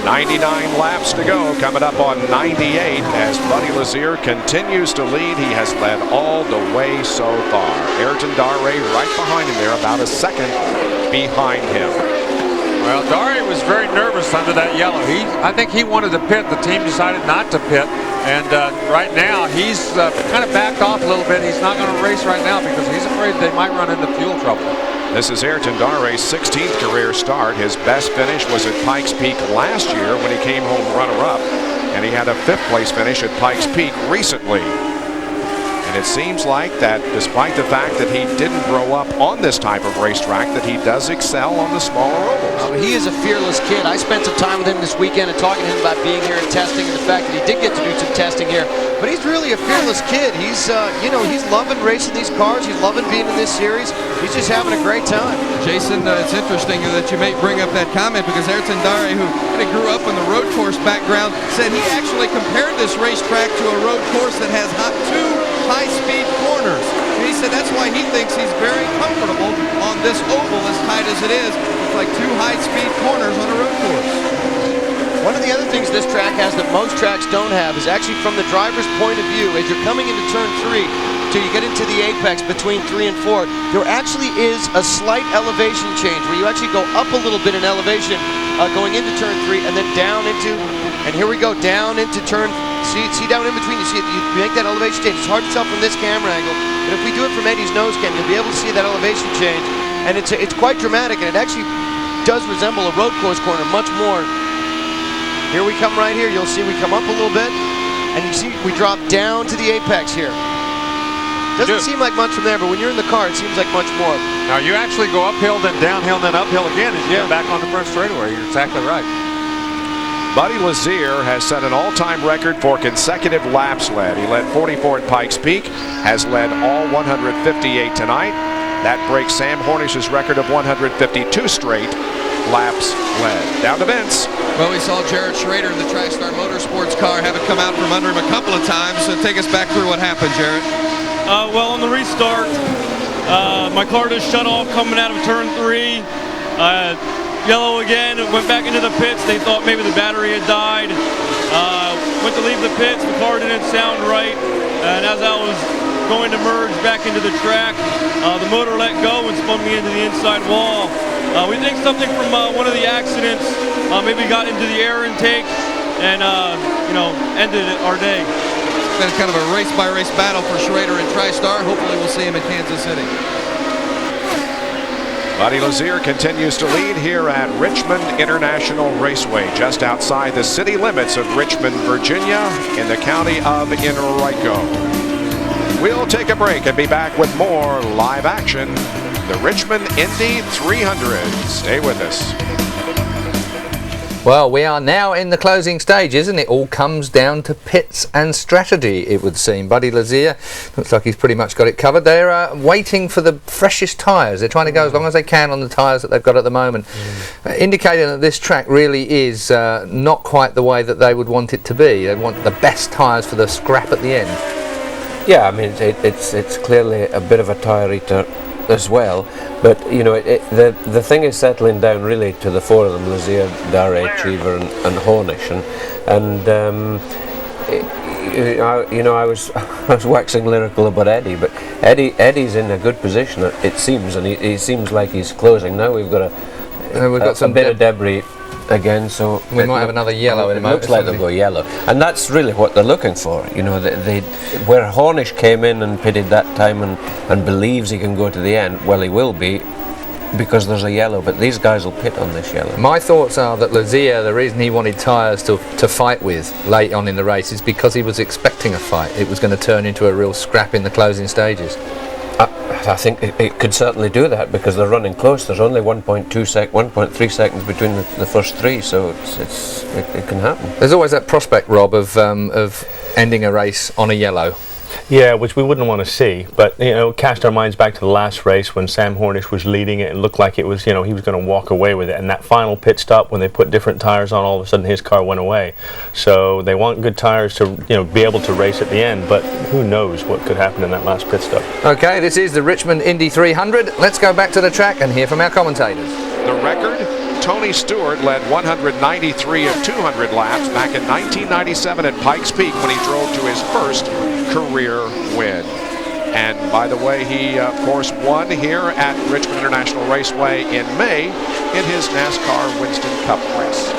D: 99 laps to go, coming up on 98 as Buddy Lazier continues to lead. He has led all the way so far. Ayrton Dare right behind him there, about a second behind him.
E: Well, Dare was very nervous under that yellow. I think he wanted to pit. The team decided not to pit. And right now, he's kind of backed off a little bit. He's not going to race right now because he's afraid they might run into fuel trouble.
D: This is Ayrton Dare's 16th career start. His best finish was at Pikes Peak last year when he came home runner-up, and he had a 5th place finish at Pikes Peak recently. And it seems like that despite the fact that he didn't grow up on this type of racetrack, that he does excel on the smaller ovals.
F: He is a fearless kid. I spent some time with him this weekend and talking to him about being here and testing, and the fact that he did get to do some testing here. But he's really a fearless kid. He's, he's loving racing these cars. He's loving being in this series. He's just having a great time.
M: Jason, it's interesting that you may bring up that comment because Ayrton Dare, who kind of grew up in the road course background, said he actually compared this racetrack to a road course that has 2 high-speed corners. And he said that's why he thinks he's very comfortable on this oval as tight as it is. It's like 2 high-speed corners on a road course.
F: One of the other things this track has that most tracks don't have is actually from the driver's point of view. As you're coming into turn 3, till you get into the apex between 3 and 4, there actually is a slight elevation change where you actually go up a little bit in elevation going into turn 3 and then down into, and here we go, down into turn, see down in between, you make that elevation change. It's hard to tell from this camera angle, but if we do it from Eddie's nose cam, you'll be able to see that elevation change, and it's quite dramatic, and it actually does resemble a road course corner much more. Here we come right here. You'll see we come up a little bit, and you see we drop down to the apex here. Doesn't seem like much from there, but when you're in the car, it seems like much more.
E: Now you actually go uphill, then downhill, then uphill again as you get back on the first straightaway. You're exactly right.
D: Buddy Lazier has set an all-time record for consecutive laps led. He led 44 at Pikes Peak, has led all 158 tonight. That breaks Sam Hornish's record of 152 straight laps led. Down to Vince.
M: Well, we saw Jared Schrader in the TriStar Motorsports car have it come out from under him a couple of times. So take us back through what happened, Jared.
N: Well, on the restart, my car just shut off coming out of turn 3. Yellow again, it went back into the pits. They thought maybe the battery had died. Went to leave the pits, the car didn't sound right. And as I was going to merge back into the track, the motor let go and spun me into the inside wall. We think something from one of the accidents maybe got into the air intake and, ended our day.
M: It's been kind of a race-by-race battle for Schrader and TriStar. Hopefully we'll see him in Kansas City.
D: Buddy Lazier continues to lead here at Richmond International Raceway, just outside the city limits of Richmond, Virginia, in the county of Enrico. We'll take a break and be back with more live action. The Richmond Indy 300. Stay with us.
A: Well, we are now in the closing stages, and it all comes down to pits and strategy, it would seem. Buddy Lazier looks like he's pretty much got it covered. They're waiting for the freshest tyres. They're trying to go as long as they can on the tyres that they've got at the moment, indicating that this track really is not quite the way that they would want it to be. They want the best tyres for the scrap at the end.
B: Yeah, I mean, it's clearly a bit of a tyre eater as well, but the thing is settling down really to the 4 of them: Lazier, Dare, Cheever, and Hornish, and I was waxing lyrical about Eddie, but Eddie's in a good position, it seems, and he seems like he's closing now. We've got a bit of debris again, so
A: we might have another yellow in a moment.
B: It looks like they'll go yellow, and that's really what they're looking for. Where Hornish came in and pitted that time and believes he can go to the end, well, he will be, because there's a yellow, but these guys will pit on this yellow.
A: My thoughts are that Lazier, the reason he wanted tyres to fight with late on in the race is because he was expecting a fight. It was going to turn into a real scrap in the closing stages.
B: I think it could certainly do that because they're running close. There's only 1.3 seconds between the first three, so it can happen.
A: There's always that prospect, Rob, of ending a race on a yellow.
C: Yeah, which we wouldn't want to see, but cast our minds back to the last race when Sam Hornish was leading it and looked like it was, he was going to walk away with it. And that final pit stop when they put different tires on, all of a sudden his car went away. So they want good tires to, be able to race at the end, but who knows what could happen in that last pit stop.
A: Okay, this is the Richmond Indy 300. Let's go back to the track and hear from our commentators.
D: The record, Tony Stewart led 193 of 200 laps back in 1997 at Pikes Peak when he drove to his first career win. And by the way, he of course won here at Richmond International Raceway in May in his NASCAR Winston Cup race.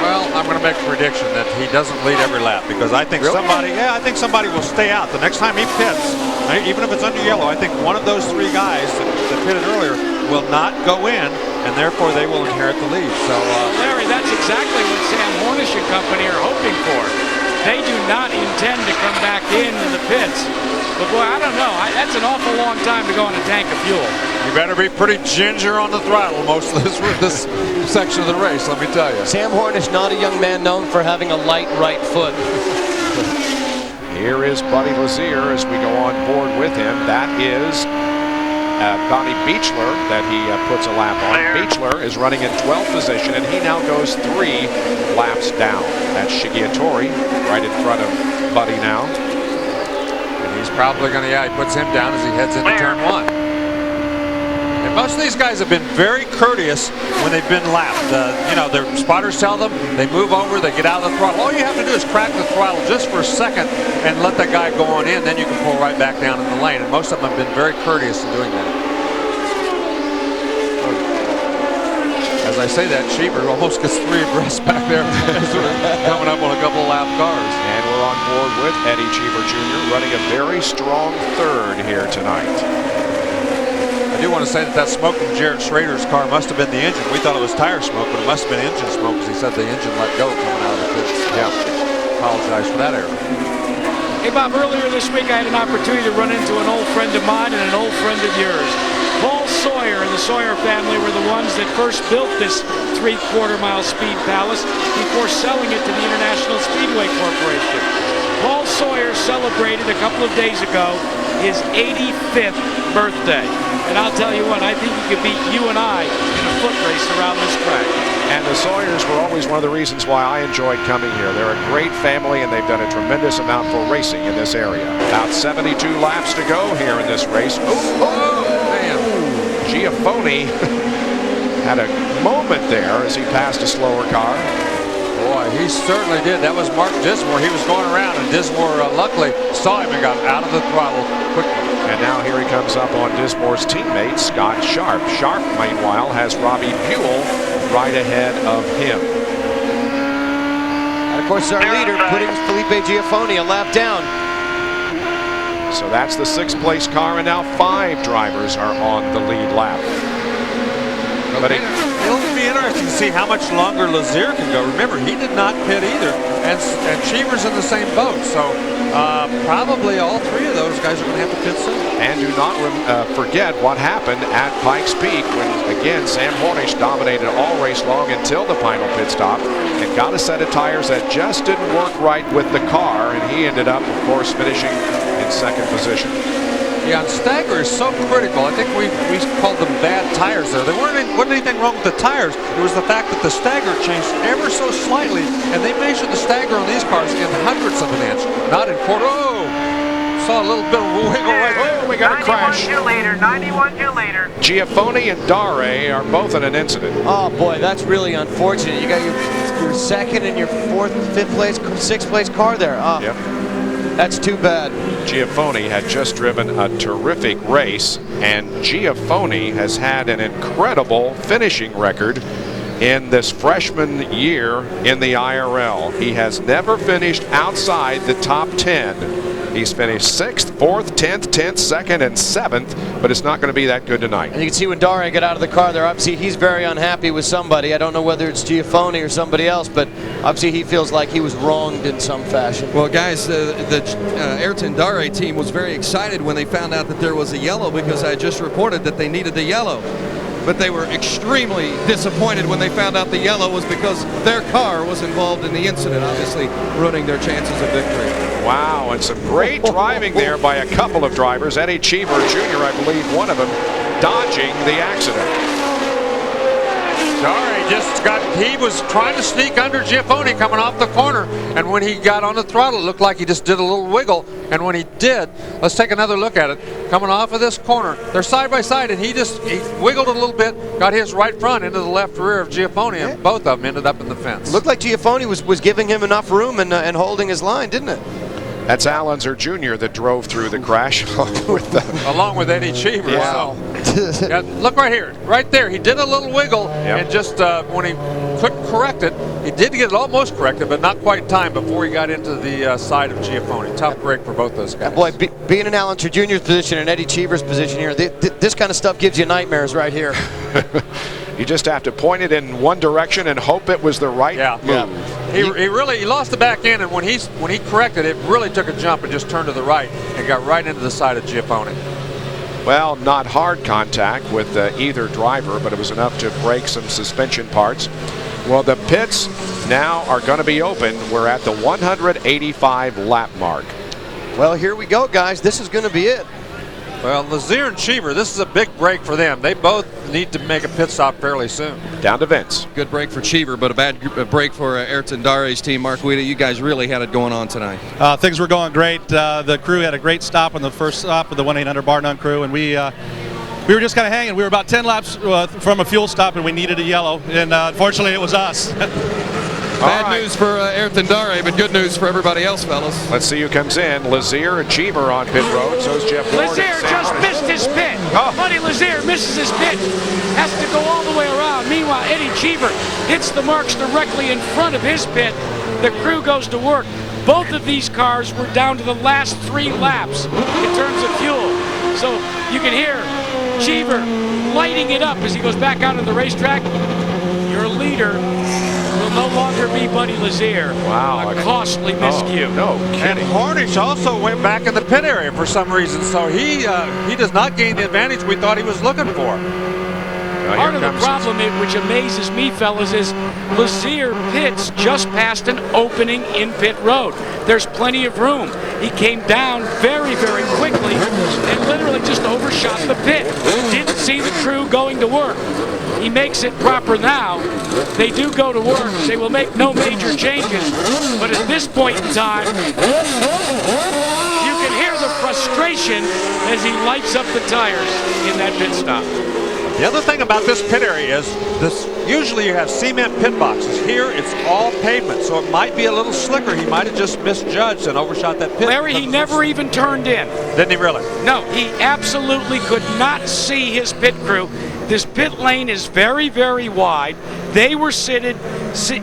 E: Well, I'm going to make a prediction that he doesn't lead every lap because I think somebody will stay out the next time he pits, even if it's under yellow. I think one of those three guys that pitted earlier will not go in, and therefore they will inherit the lead. So,
H: Larry, that's exactly what Sam Hornish and company are hoping for. They do not intend to come back into the pits. But boy, I don't know. That's an awful long time to go on a tank of fuel.
E: You better be pretty ginger on the throttle most of this section of the race, let me tell you.
F: Sam Hornish, not a young man known for having a light right foot.
D: Here is Buddy Lazier as we go on board with him. That is Bonnie Beechler that he puts a lap on. Beechler is running in 12th position, and he now goes 3 laps down. That's Shigeatori right in front of Buddy now.
E: And he's probably going to, he puts him down as he heads into turn 1. And most of these guys have been very courteous when they've been lapped. Their spotters tell them, they move over, they get out of the throttle. All you have to do is crack the throttle just for a second and let that guy go on in, then you can pull right back down in the lane. And most of them have been very courteous in doing that. As I say that, Cheever almost gets 3 abreast back there as we're coming up on a couple of lap cars.
D: And we're on board with Eddie Cheever Jr. running a very strong third here tonight.
E: I do want to say that smoke from Jared Schrader's car must have been the engine. We thought it was tire smoke, but it must have been engine smoke because he said the engine let go coming out of the pits.
D: Yeah.
E: Apologize for that error.
H: Hey, Bob, earlier this week I had an opportunity to run into an old friend of mine and an old friend of yours. Paul Sawyer and the Sawyer family were the ones that first built this 3/4-mile speed palace before selling it to the International Speedway Corporation. Paul Sawyer celebrated a couple of days ago his 85th birthday. And I'll tell you what, I think he could beat you and I in a foot race around this track.
D: And the Sawyers were always one of the reasons why I enjoyed coming here. They're a great family, and they've done a tremendous amount for racing in this area. About 72 laps to go here in this race. Oh, man. Giafone had a moment there as he passed a slower car.
E: Boy, he certainly did. That was Mark Dismore. He was going around, and Dismore luckily saw him and got out of the throttle quickly.
D: And now here he comes up on Dismore's teammate, Scott Sharp. Sharp, meanwhile, has Robbie Buell right ahead of him.
F: And of course, our leader putting Felipe Giafone a lap down.
D: So that's the 6th place car, and now 5 drivers are on the lead lap. But
E: it'll be interesting to see how much longer Lazier can go. Remember, he did not pit either, and Cheever's in the same boat. So probably all 3 of those guys are going to have to pit soon.
D: And do not forget what happened at Pikes Peak when, again, Sam Hornish dominated all race long until the final pit stop and got a set of tires that just didn't work right with the car, and he ended up, of course, finishing in 2nd position.
E: Yeah, and stagger is so critical. I think we called them bad tires there. There wasn't anything wrong with the tires. It was the fact that the stagger changed ever so slightly, and they measured the stagger on these cars in hundredths of an inch, not in quarter. Oh, saw a little bit of a wiggle right there.
D: Oh, we got a crash.
G: 91 Jew later.
D: Giafone and Dare are both in an incident.
F: Oh boy, that's really unfortunate. You got your 2nd and your 4th, 5th place, 6th place car there.
D: Yep.
F: That's too bad.
D: Giafone had just driven a terrific race, and Giafone has had an incredible finishing record in this freshman year in the IRL. He has never finished outside the top 10. He's finished 6th, 4th, 10th, 10th, 2nd, and 7th, but it's not going to be that good tonight.
F: And you can see when Dare got out of the car there, obviously he's very unhappy with somebody. I don't know whether it's Giafone or somebody else, but obviously he feels like he was wronged in some fashion.
M: Well, guys, the Ayrton Dare team was very excited when they found out that there was a yellow, because I just reported that they needed the yellow. But they were extremely disappointed when they found out the yellow was because their car was involved in the incident, obviously ruining their chances of victory.
D: Wow, and some great driving there by a couple of drivers. Eddie Cheever Jr., I believe, one of them, dodging the accident.
E: Sorry, he was trying to sneak under Giafone coming off the corner, and when he got on the throttle, it looked like he just did a little wiggle, and when he did, let's take another look at it. Coming off of this corner, they're side by side, and he wiggled a little bit, got his right front into the left rear of Giafone, and both of them ended up in the fence.
F: Looked like Giafone was giving him enough room and holding his line, didn't it?
D: That's Al Unser Jr. that drove through the crash
E: along with Eddie Cheever.
D: Yeah.
E: So. Yeah, look right here, right there. He did a little wiggle, and just when he couldn't correct it, he did get it almost corrected, but not quite in time before he got into the side of Giafone. Tough break for both those guys.
F: Boy, being in Al Unser Jr.'s position and Eddie Cheever's position here, this kind of stuff gives you nightmares right here.
D: You just have to point it in one direction and hope it was the right move.
E: Yeah. He lost the back end, and when he corrected it, really took a jump and just turned to the right and got right into the side of Giafone.
D: Well, not hard contact with either driver, but it was enough to break some suspension parts. Well, the pits now are going to be open. We're at the 185 lap mark.
F: Well, here we go, guys. This is going to be it.
E: Well, Lazier and Cheever, this is a big break for them. They both need to make a pit stop fairly soon.
D: Down to Vince.
M: Good break for Cheever, but a bad break for Ayrton Dare's team. Mark Guida, you guys really had it going on tonight.
P: Things were going great. The crew had a great stop on the first stop of the 1-800 Bar None crew, and we were just kind of hanging. We were about 10 laps from a fuel stop, and we needed a yellow, and unfortunately it was us.
M: Bad news for Ayrton Dare, but good news for everybody else, fellas.
D: Let's see who comes in. Lazier and Cheever on pit road. So is Jeff Ward.
H: Lazier just missed his pit. Buddy Lazier misses his pit. Has to go all the way around. Meanwhile, Eddie Cheever hits the marks directly in front of his pit. The crew goes to work. Both of these cars were down to the last 3 laps in terms of fuel. So you can hear Cheever lighting it up as he goes back out on the racetrack. Your leader will no longer be Buddy Lazier.
D: Wow.
H: A costly miscue.
D: No kidding.
E: And Harnish also went back in the pit area for some reason, so he does not gain the advantage we thought he was looking for.
H: Part of the problem, which amazes me, fellas, is Lazier pits just past an opening in pit road. There's plenty of room. He came down very, very quickly and literally just overshot the pit. Didn't see the crew going to work. He makes it proper now. They do go to work. They will make no major changes. But at this point in time, you can hear the frustration as he lights up the tires in that pit stop.
E: The other thing about this pit area is usually you have cement pit boxes. Here it's all pavement, so it might be a little slicker. He might have just misjudged and overshot that pit.
H: Larry, he never even turned in.
E: Didn't he really?
H: No, he absolutely could not see his pit crew. This pit lane is very, very wide. They were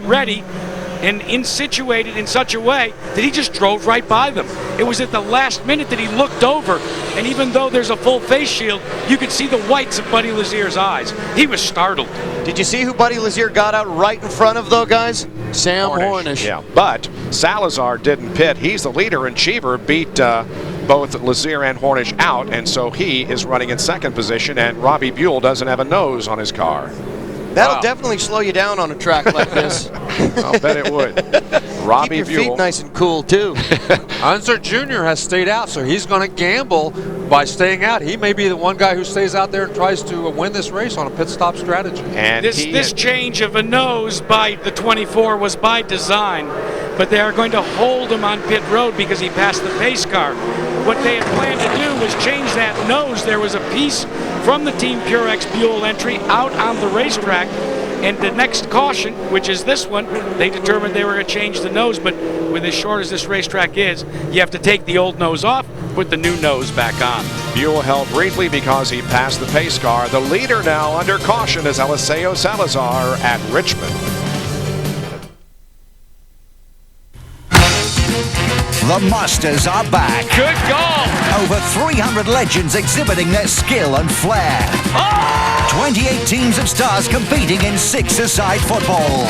H: ready and situated in such a way that he just drove right by them. It was at the last minute that he looked over, and even though there's a full face shield, you could see the whites of Buddy Lazier's eyes. He was startled.
F: Did you see who Buddy Lazier got out right in front of, though, guys? Sam Hornish.
D: Yeah, but Salazar didn't pit. He's the leader, and Cheever beat both Lazier and Hornish out, and so he is running in second position, and Robbie Buell doesn't have a nose on his car.
F: That'll definitely slow you down on a track like this.
D: I'll bet it would. Robbie
F: Keep your feet nice and cool, too.
E: Unser Jr. has stayed out, so he's going to gamble by staying out. He may be the one guy who stays out there and tries to win this race on a pit stop strategy.
D: And
H: this change of a nose by the 24 was by design, but they are going to hold him on pit road because he passed the pace car. What they had planned to do was change that nose. There was a piece from the Team Purex Buell entry out on the racetrack, and the next caution, which is this one, they determined they were going to change the nose, but with as short as this racetrack is, you have to take the old nose off, put the new nose back on.
D: Fuel held briefly because he passed the pace car. The leader now under caution is Eliseo Salazar at Richmond.
L: The Masters are back.
O: Good goal.
L: Over 300 legends exhibiting their skill and flair. 28 teams of stars competing in six-a-side football.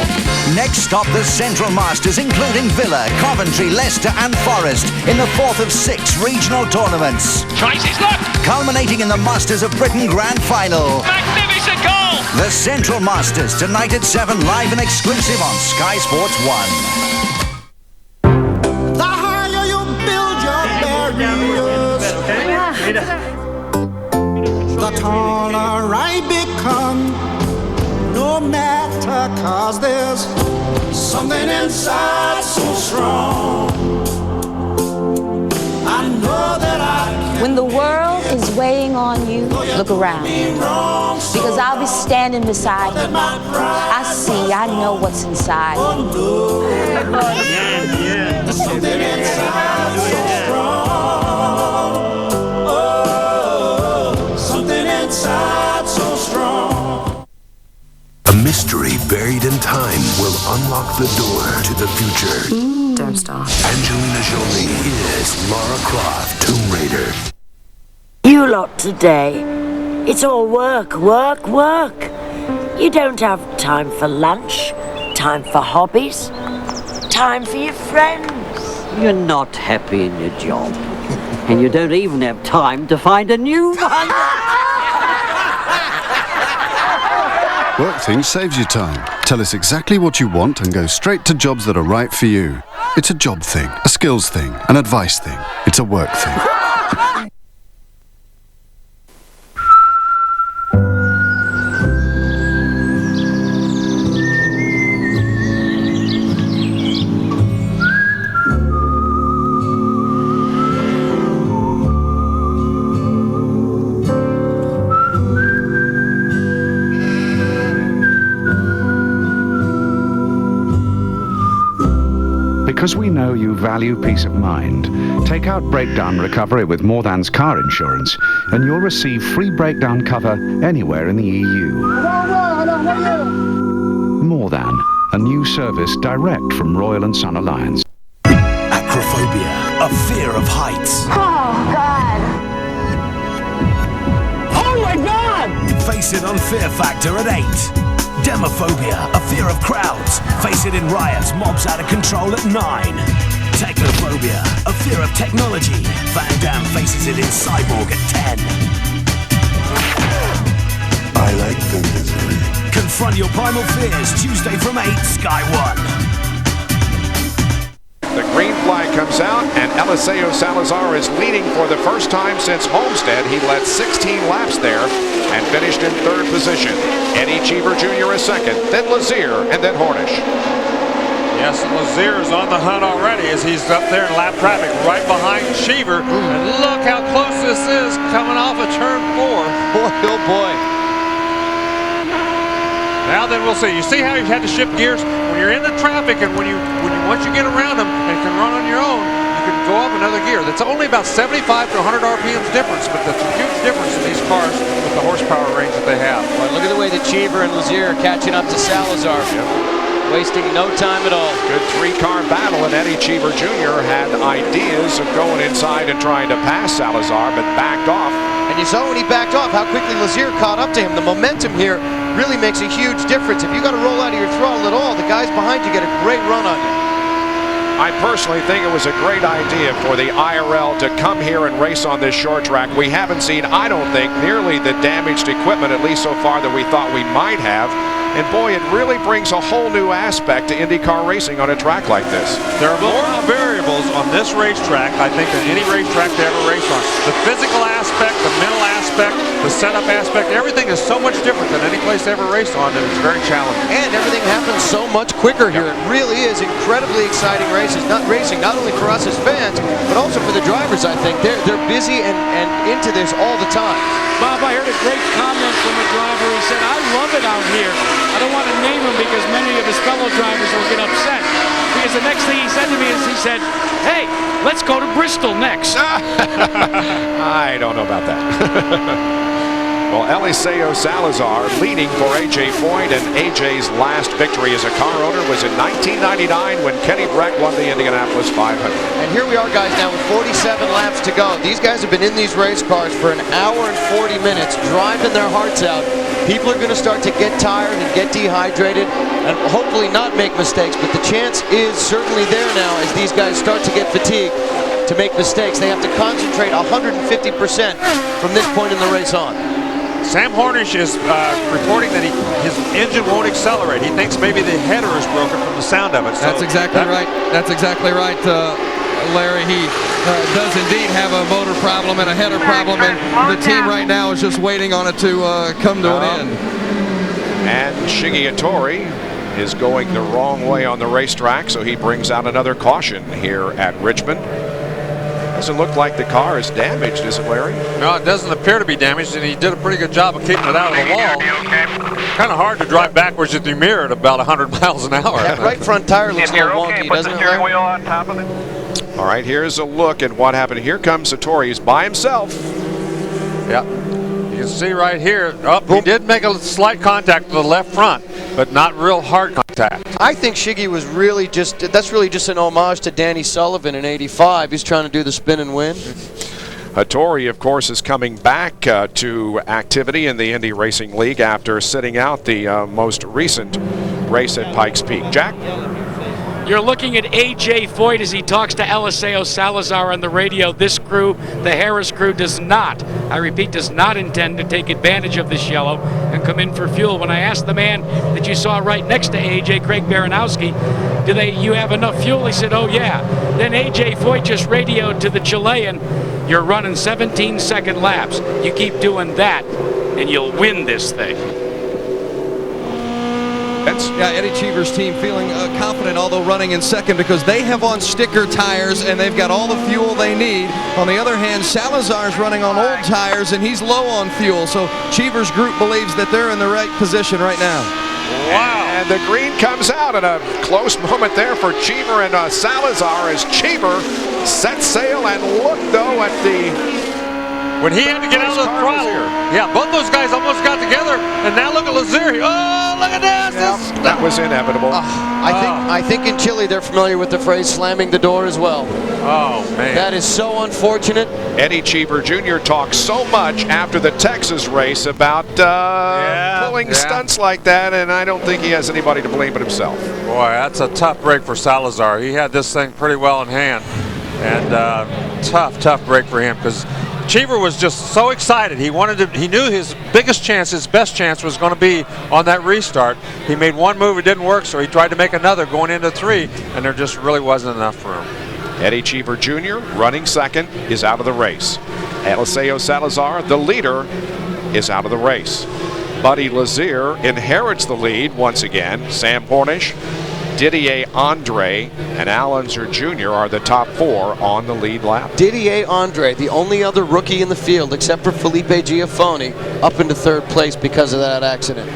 L: Next stop, the Central Masters, including Villa, Coventry, Leicester and Forest in the fourth of 6 regional tournaments.
O: Tries his luck.
L: Culminating in the Masters of Britain Grand Final.
O: Magnificent goal.
L: The Central Masters, tonight at 7, live and exclusive on Sky Sports 1.
Q: The taller I become, no matter, 'cause there's something inside so strong. I know that I can.
R: When the world is weighing on you, look around. Because I'll be standing beside you. I see, I know what's inside.
Q: There's something inside so strong. So strong.
V: A mystery buried in time will unlock the door to the future.
W: Don't stop.
V: Angelina Jolie is Lara Croft, Tomb Raider.
S: You lot today, it's all work, work, work. You don't have time for lunch, time for hobbies, time for your friends.
X: You're not happy in your job. And you don't even have time to find a new one.
Y: WorkThing saves you time. Tell us exactly what you want and go straight to jobs that are right for you. It's a job thing, a skills thing, an advice thing. It's a work thing.
Z: Because we know you value peace of mind, take out breakdown recovery with More Than's car insurance and you'll receive free breakdown cover anywhere in the EU. More Than, a new service direct from Royal and Sun Alliance.
V: Acrophobia, a fear of heights.
S: Oh, God.
V: Oh my God! Face it on Fear Factor at 8. Demophobia, a fear of crowds. Face it in riots, mobs out of control at 9. Technophobia, a fear of technology. Van Damme faces it in Cyborg at 10. I like the misery. Confront your primal fears, Tuesday from 8, Sky 1.
D: The green flag comes out, and Eliseo Salazar is leading for the first time since Homestead. He led 16 laps there and finished in 3rd position. Eddie Cheever Jr. is 2nd, then Lazier, and then Hornish.
E: Yes, Lazier is on the hunt already as he's up there in lap traffic right behind Cheever. And look how close this is coming off of turn 4.
F: Boy, oh boy.
E: Now then we'll see. You see how you had to shift gears? When you're in the traffic and once you get around them and can run on your own, you can go up another gear. That's only about 75 to 100 RPMs difference, but that's a huge difference in these cars with the horsepower range that they have.
F: Well, look at the way that Cheever and Lazier are catching up to Salazar. Wasting no time at all.
D: Good 3-car battle, and Eddie Cheever Jr. had ideas of going inside and trying to pass Salazar, but backed off.
F: And you saw when he backed off how quickly Lazier caught up to him. The momentum here really makes a huge difference. If you got to roll out of your throttle at all, the guys behind you get a great run on you.
D: I personally think it was a great idea for the IRL to come here and race on this short track. We haven't seen, I don't think, nearly the damaged equipment, at least so far, that we thought we might have. And boy, it really brings a whole new aspect to IndyCar racing on a track like this.
E: There are more variables on this racetrack, I think, than any racetrack to ever race on. The physical aspect, the mental aspect, the setup aspect, everything is so much different than any place to ever race on that it's very challenging.
F: And everything happens so much quicker here. It really is incredibly exciting races. Not only for us as fans, but also for the drivers, I think. They're busy and into this all the time.
H: Bob, I heard a great comment from a driver. He said, I love it out here. I don't want to name him because many of his fellow drivers will get upset. Because the next thing he said to me is he said, hey, let's go to Bristol next.
D: I don't know about that. Well, Eliseo Salazar leading for A.J. Foyt, and A.J.'s last victory as a car owner was in 1999 when Kenny Breck won the Indianapolis 500.
F: And here we are, guys, now with 47 laps to go. These guys have been in these race cars for an hour and 40 minutes, driving their hearts out. People are going to start to get tired and get dehydrated and hopefully not make mistakes, but the chance is certainly there now as these guys start to get fatigued to make mistakes. They have to concentrate 150% from this point in the race on.
E: Sam Hornish is reporting that his engine won't accelerate. He thinks maybe the header is broken from the sound of it. So
M: that's exactly right. That's exactly right, Larry. He does indeed have a motor problem and a header problem, and the team right now is just waiting on it to come to an end.
D: And Shigeatori is going the wrong way on the racetrack, so he brings out another caution here at Richmond. Doesn't look like the car is damaged, is it, Larry?
E: No, it doesn't appear to be damaged, and he did a pretty good job of keeping it out of the wall. Kind of hard to drive backwards with your mirror at about 100 miles an hour.
F: That right front tire looks a little wonky, doesn't it?
G: Steering wheel on top of it.
D: All right, here's a look at what happened. Here comes Satori. He's by himself.
E: Yep. You can see right here, he did make a slight contact with the left front, but not real hard contact.
F: I think Shiggy was really that's really just an homage to Danny Sullivan in '85. He's trying to do the spin and win.
D: Hattori, of course, is coming back to activity in the Indy Racing League after sitting out the most recent race at Pikes Peak. Jack?
H: You're looking at A.J. Foyt as he talks to Eliseo Salazar on the radio. This crew, the Harris crew, does not, I repeat, does not intend to take advantage of this yellow and come in for fuel. When I asked the man that you saw right next to A.J., Craig Baranowski, you have enough fuel? He said, oh yeah. Then A.J. Foyt just radioed to the Chilean, you're running 17-second laps. You keep doing that and you'll win this thing.
M: Yeah, Eddie Cheever's team feeling confident, although running in second, because they have on sticker tires and they've got all the fuel they need. On the other hand, Salazar's running on old tires and he's low on fuel, so Cheever's group believes that they're in the right position right now.
D: Wow. And the green comes out, and a close moment there for Cheever and Salazar as Cheever sets sail, and look, though, at the...
E: When he had to get out of the throttle, yeah, both those guys almost got together, and now look at Lazier. Oh, look at this!
D: Yeah, that was inevitable.
F: I think in Chile they're familiar with the phrase slamming the door as well.
E: Oh, man.
F: That is so unfortunate.
D: Eddie Cheever Jr. talked so much after the Texas race about pulling stunts like that, and I don't think he has anybody to blame but himself.
E: Boy, that's a tough break for Salazar. He had this thing pretty well in hand, and tough break for him, because Cheever was just so excited. He knew his biggest chance, his best chance was going to be on that restart. He made one move, it didn't work, so he tried to make another going into 3, and there just really wasn't enough room.
D: Eddie Cheever Jr., running second, is out of the race. Eliseo Salazar, the leader, is out of the race. Buddy Lazier inherits the lead once again. Sam Hornish, Didier Andre, and Al Unser Jr. are the top 4 on the lead lap.
F: Didier Andre, the only other rookie in the field except for Felipe Giafoni, up into 3rd place because of that accident.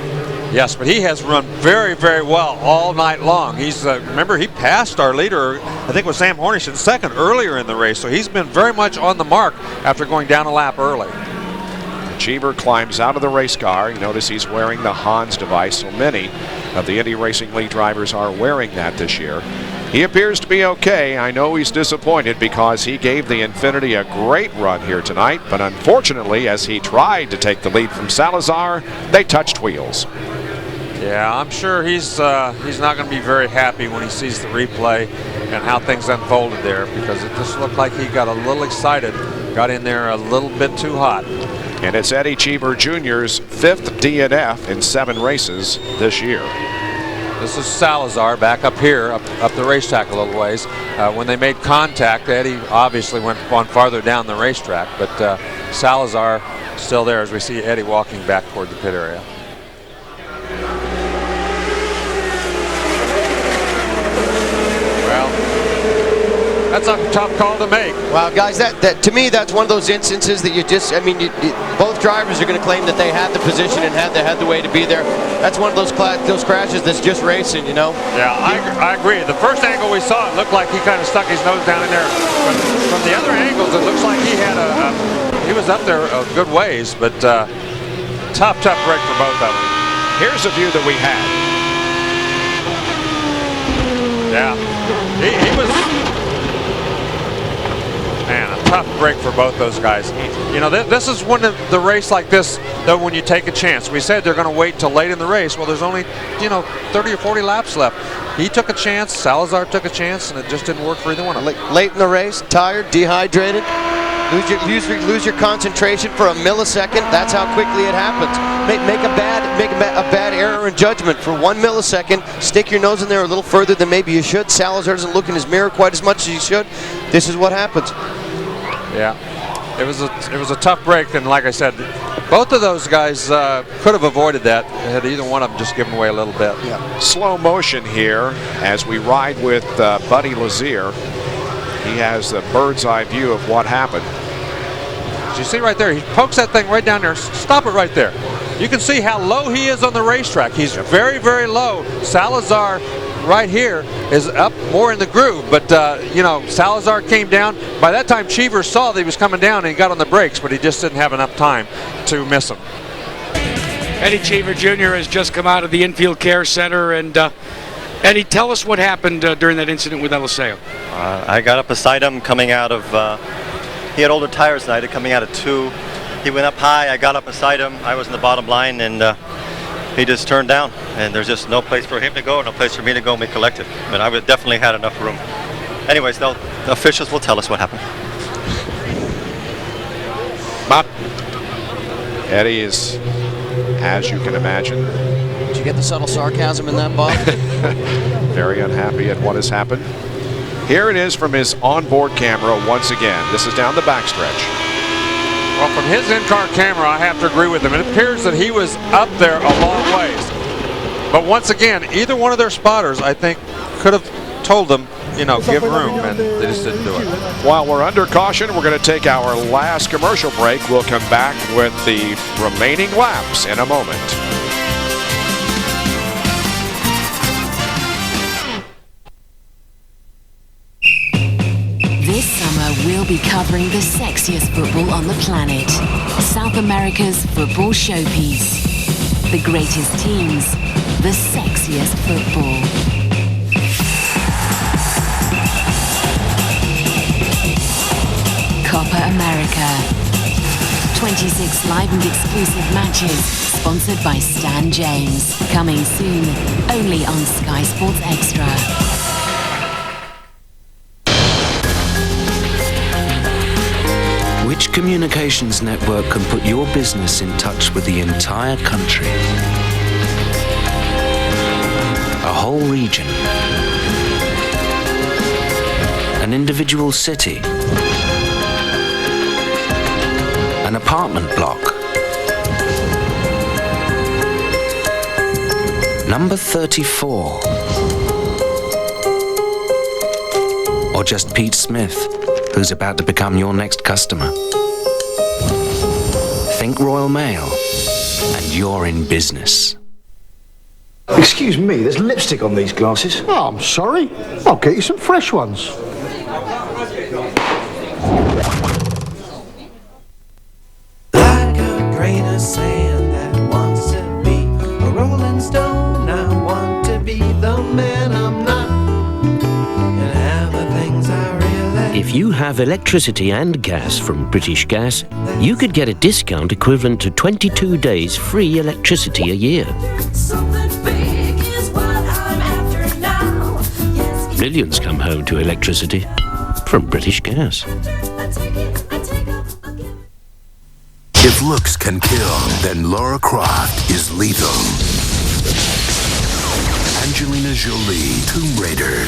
E: Yes, but he has run very, very well all night long. He's remember, he passed our leader, I think it was Sam Hornish, in 2nd earlier in the race, so he's been very much on the mark after going down a lap early.
D: Cheever climbs out of the race car. You notice he's wearing the Hans device, so many of the Indy Racing League drivers are wearing that this year. He appears to be okay. I know he's disappointed because he gave the Infinity a great run here tonight, but unfortunately, as he tried to take the lead from Salazar, they touched wheels.
E: Yeah, I'm sure he's not going to be very happy when he sees the replay and how things unfolded there, because it just looked like he got a little excited, got in there a little bit too hot.
D: And it's Eddie Cheever Jr.'s 5th DNF in 7 races this year.
E: This is Salazar back up here, up the racetrack a little ways. When they made contact, Eddie obviously went on farther down the racetrack, but Salazar still there as we see Eddie walking back toward the pit area. That's a tough call to make.
F: Wow, guys, that to me, that's one of those instances that you just, I mean, both both drivers are going to claim that they had the position and had the way to be there. That's one of those crashes that's just racing, you know?
E: Yeah, I agree. The first angle we saw, it looked like he kind of stuck his nose down in there. But from the other angles, it looks like he had he was up there a good ways, but tough break for both of them.
D: Here's a view that we had.
E: Yeah, he was, man, a tough break for both those guys. You know, this is when the race like this, though, when you take a chance. We said they're going to wait till late in the race. Well, there's only, 30 or 40 laps left. He took a chance, Salazar took a chance, and it just didn't work for either one of them.
F: Late in the race, tired, dehydrated. Lose your concentration for a millisecond. That's how quickly it happens. Make a bad error in judgment for 1 millisecond. Stick your nose in there a little further than maybe you should. Salazar doesn't look in his mirror quite as much as he should. This is what happens.
E: Yeah, it was a tough break, and like I said, both of those guys could have avoided that had either one of them just given away a little bit.
D: Yeah. Slow motion here as we ride with Buddy Lazier. He has the bird's eye view of what happened.
E: As you see right there, he pokes that thing right down there. Stop it right there. You can see how low he is on the racetrack. He's very, very low. Salazar right here is up more in the groove, but Salazar came down. By that time, Cheever saw that he was coming down and he got on the brakes, but he just didn't have enough time to miss him.
H: Eddie Cheever Jr. has just come out of the infield care center, and Eddie, tell us what happened during that incident with Eliseo.
I: I got up beside him coming out of, he had older tires than I did, coming out of 2. He went up high, I got up beside him, I was in the bottom line, and he just turned down. And there's just no place for him to go, no place for me to go, and we collected. I mean, I would definitely had enough room. Anyways, the officials will tell us what happened.
D: Bob. Eddie is, as you can imagine.
F: Did you get the subtle sarcasm in that, Bob?
D: Very unhappy at what has happened. Here it is from his onboard camera once again. This is down the backstretch.
E: Well, from his in-car camera, I have to agree with him. It appears that he was up there a long ways. But once again, either one of their spotters, I think, could have told them, give room, and they just didn't do it.
D: While we're under caution, we're going to take our last commercial break. We'll come back with the remaining laps in a moment.
J: This summer, we'll be covering the sexiest football on the planet. South America's football showpiece. The greatest teams, the sexiest football. Copa America. 26 live and exclusive matches, sponsored by Stan James. Coming soon, only on Sky Sports Extra.
K: Which communications network can put your business in touch with the entire country? A whole region? An individual city? An apartment block? Number 34? Or just Pete Smith, who's about to become your next customer? Think Royal Mail, and you're in business.
N: Excuse me, there's lipstick on these glasses. Oh, I'm sorry. I'll get you some fresh ones.
Q: Like a grain of sand that wants to be a rolling stone, I want to be the man I'm not, and have the things I really.
T: If you have electricity and gas from British Gas, you could get a discount equivalent to 22 days free electricity a year. Millions come home to electricity from British Gas.
V: If looks can kill, then Lara Croft is lethal. Angelina Jolie, Tomb Raider.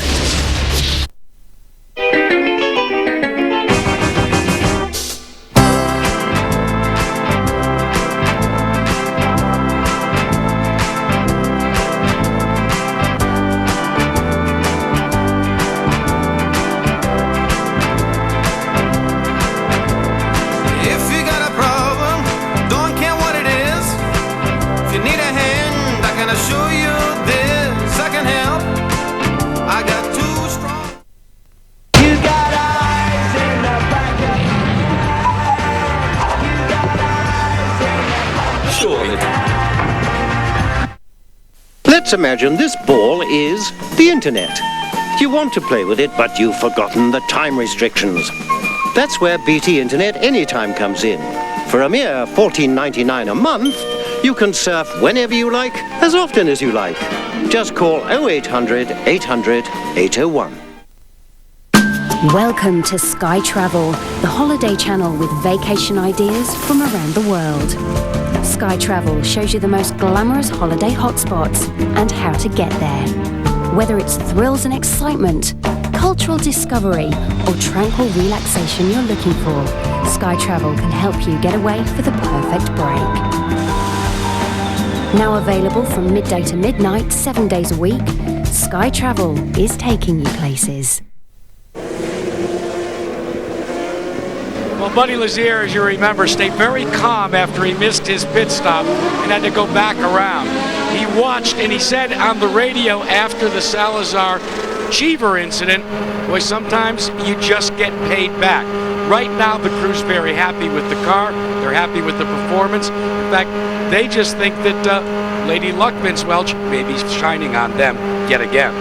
Q: If you got a problem, don't
A: Let's imagine this ball is the internet. You want to play with it, but you've forgotten the time restrictions. That's where BT Internet Anytime comes in. For a mere $14.99 a month, you can surf whenever you like, as often as you like. Just call 0800 800 801.
B: Welcome to Sky Travel, the holiday channel with vacation ideas from around the world. Sky Travel shows you the most glamorous holiday hotspots and how to get there. Whether it's thrills and excitement, cultural discovery, or tranquil relaxation you're looking for, Sky Travel can help you get away for the perfect break. Now available from midday to midnight, 7 days a week, Sky Travel is taking you places.
H: Well, Buddy Lazier, as you remember, stayed very calm after he missed his pit stop and had to go back around. He watched and he said on the radio after the Salazar Cheever incident, boy, sometimes you just get paid back. Right now, the crew's very happy with the car. They're happy with the performance. In fact, they just think that Lady Luck Vince Welch may be shining on them yet again.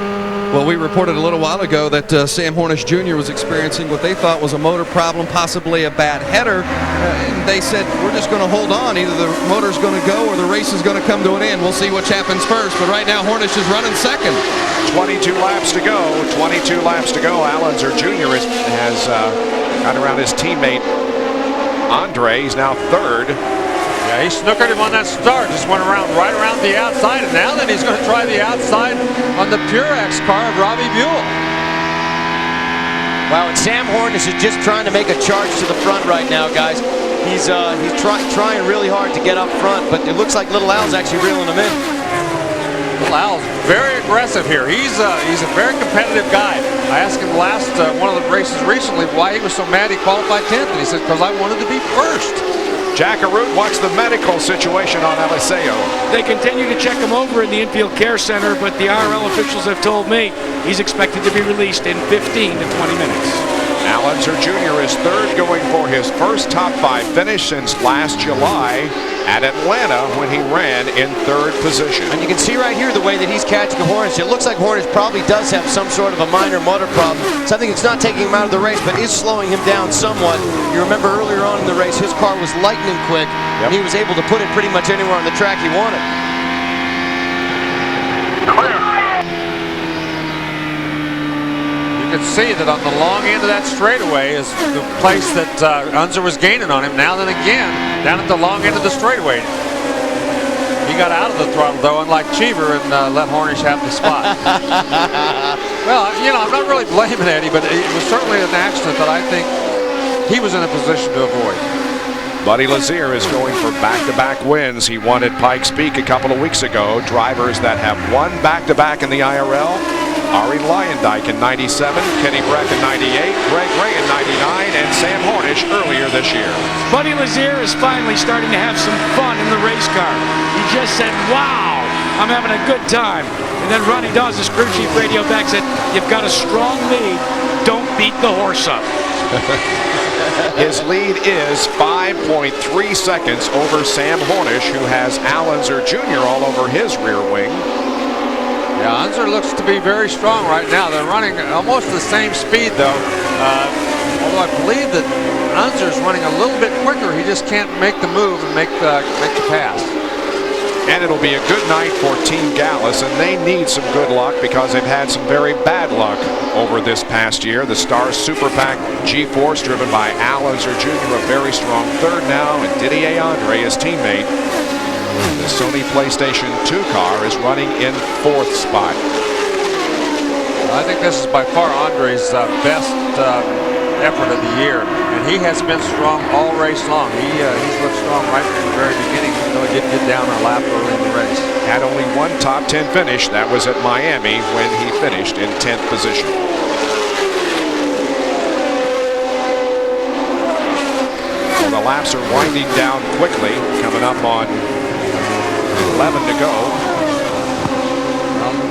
M: Well, we reported a little while ago that Sam Hornish Jr. was experiencing what they thought was a motor problem, possibly a bad header. And they said, we're just going to hold on. Either the motor's going to go or the race is going to come to an end. We'll see which happens first. But right now, Hornish is running second.
D: 22 laps to go. 22 laps to go. Alonso Jr. has got around his teammate Andre. He's now third.
E: Yeah, he snookered him on that start. Just went right around the outside. And now then he's going to try the outside on the Purex car of Robbie Buell.
F: Wow, and Sam Hornish is just trying to make a charge to the front right now, guys. He's trying really hard to get up front, but it looks like Little Al's actually reeling him in.
E: Little Al's very aggressive here. He's a very competitive guy. I asked him last one of the races recently why he was so mad he qualified 10th, and he said, because I wanted to be first.
D: Jack Arute, what's the medical situation on Eliseo?
H: They continue to check him over in the infield care center, but the IRL officials have told me he's expected to be released in 15 to 20 minutes.
D: Alonso Jr. is third, going for his first top 5 finish since last July at Atlanta when he ran in third position.
F: And you can see right here the way that he's catching Hornish. It looks like Hornish probably does have some sort of a minor motor problem, something that's not taking him out of the race, but is slowing him down somewhat. You remember earlier on in the race, his car was lightning quick, and he was able to put it pretty much anywhere on the track he wanted.
E: You can see that on the long end of that straightaway is the place that Unser was gaining on him. Now then again, down at the long end of the straightaway. He got out of the throttle, though, unlike Cheever, and let Hornish have the spot. Well, you know, I'm not really blaming Eddie, but it was certainly an accident that I think he was in a position to avoid.
D: Buddy Lazier is going for back-to-back wins. He won at Pikes Peak a couple of weeks ago. Drivers that have won back-to-back in the IRL: Ari Leyendijk in 97, Kenny Breck in 98, Greg Ray in 99, and Sam Hornish earlier this year.
H: Buddy Lazier is finally starting to have some fun in the race car. He just said, wow, I'm having a good time. And then Ronnie Dawes, his crew chief, radio back, said, you've got a strong lead. Don't beat the horse up.
D: His lead is 5.3 seconds over Sam Hornish, who has Alonso Jr. all over his rear wing.
E: Yeah, Unser looks to be very strong right now. They're running almost the same speed, though. Although I believe that Unser's running a little bit quicker. He just can't make the move and make the pass.
D: And it'll be a good night for Team Gallus, and they need some good luck because they've had some very bad luck over this past year. The Star Super Pack G-Force, driven by Alonso Jr., a very strong third now, and Didier Andre, his teammate. The Sony PlayStation 2 car is running in 4th spot.
E: I think this is by far Andre's best effort of the year, and he has been strong all race long. He's looked strong right from the very beginning, even though he did get down a lap early in the race.
D: Had only one top 10 finish. That was at Miami when he finished in 10th position. So the laps are winding down quickly, coming up on 11 to go.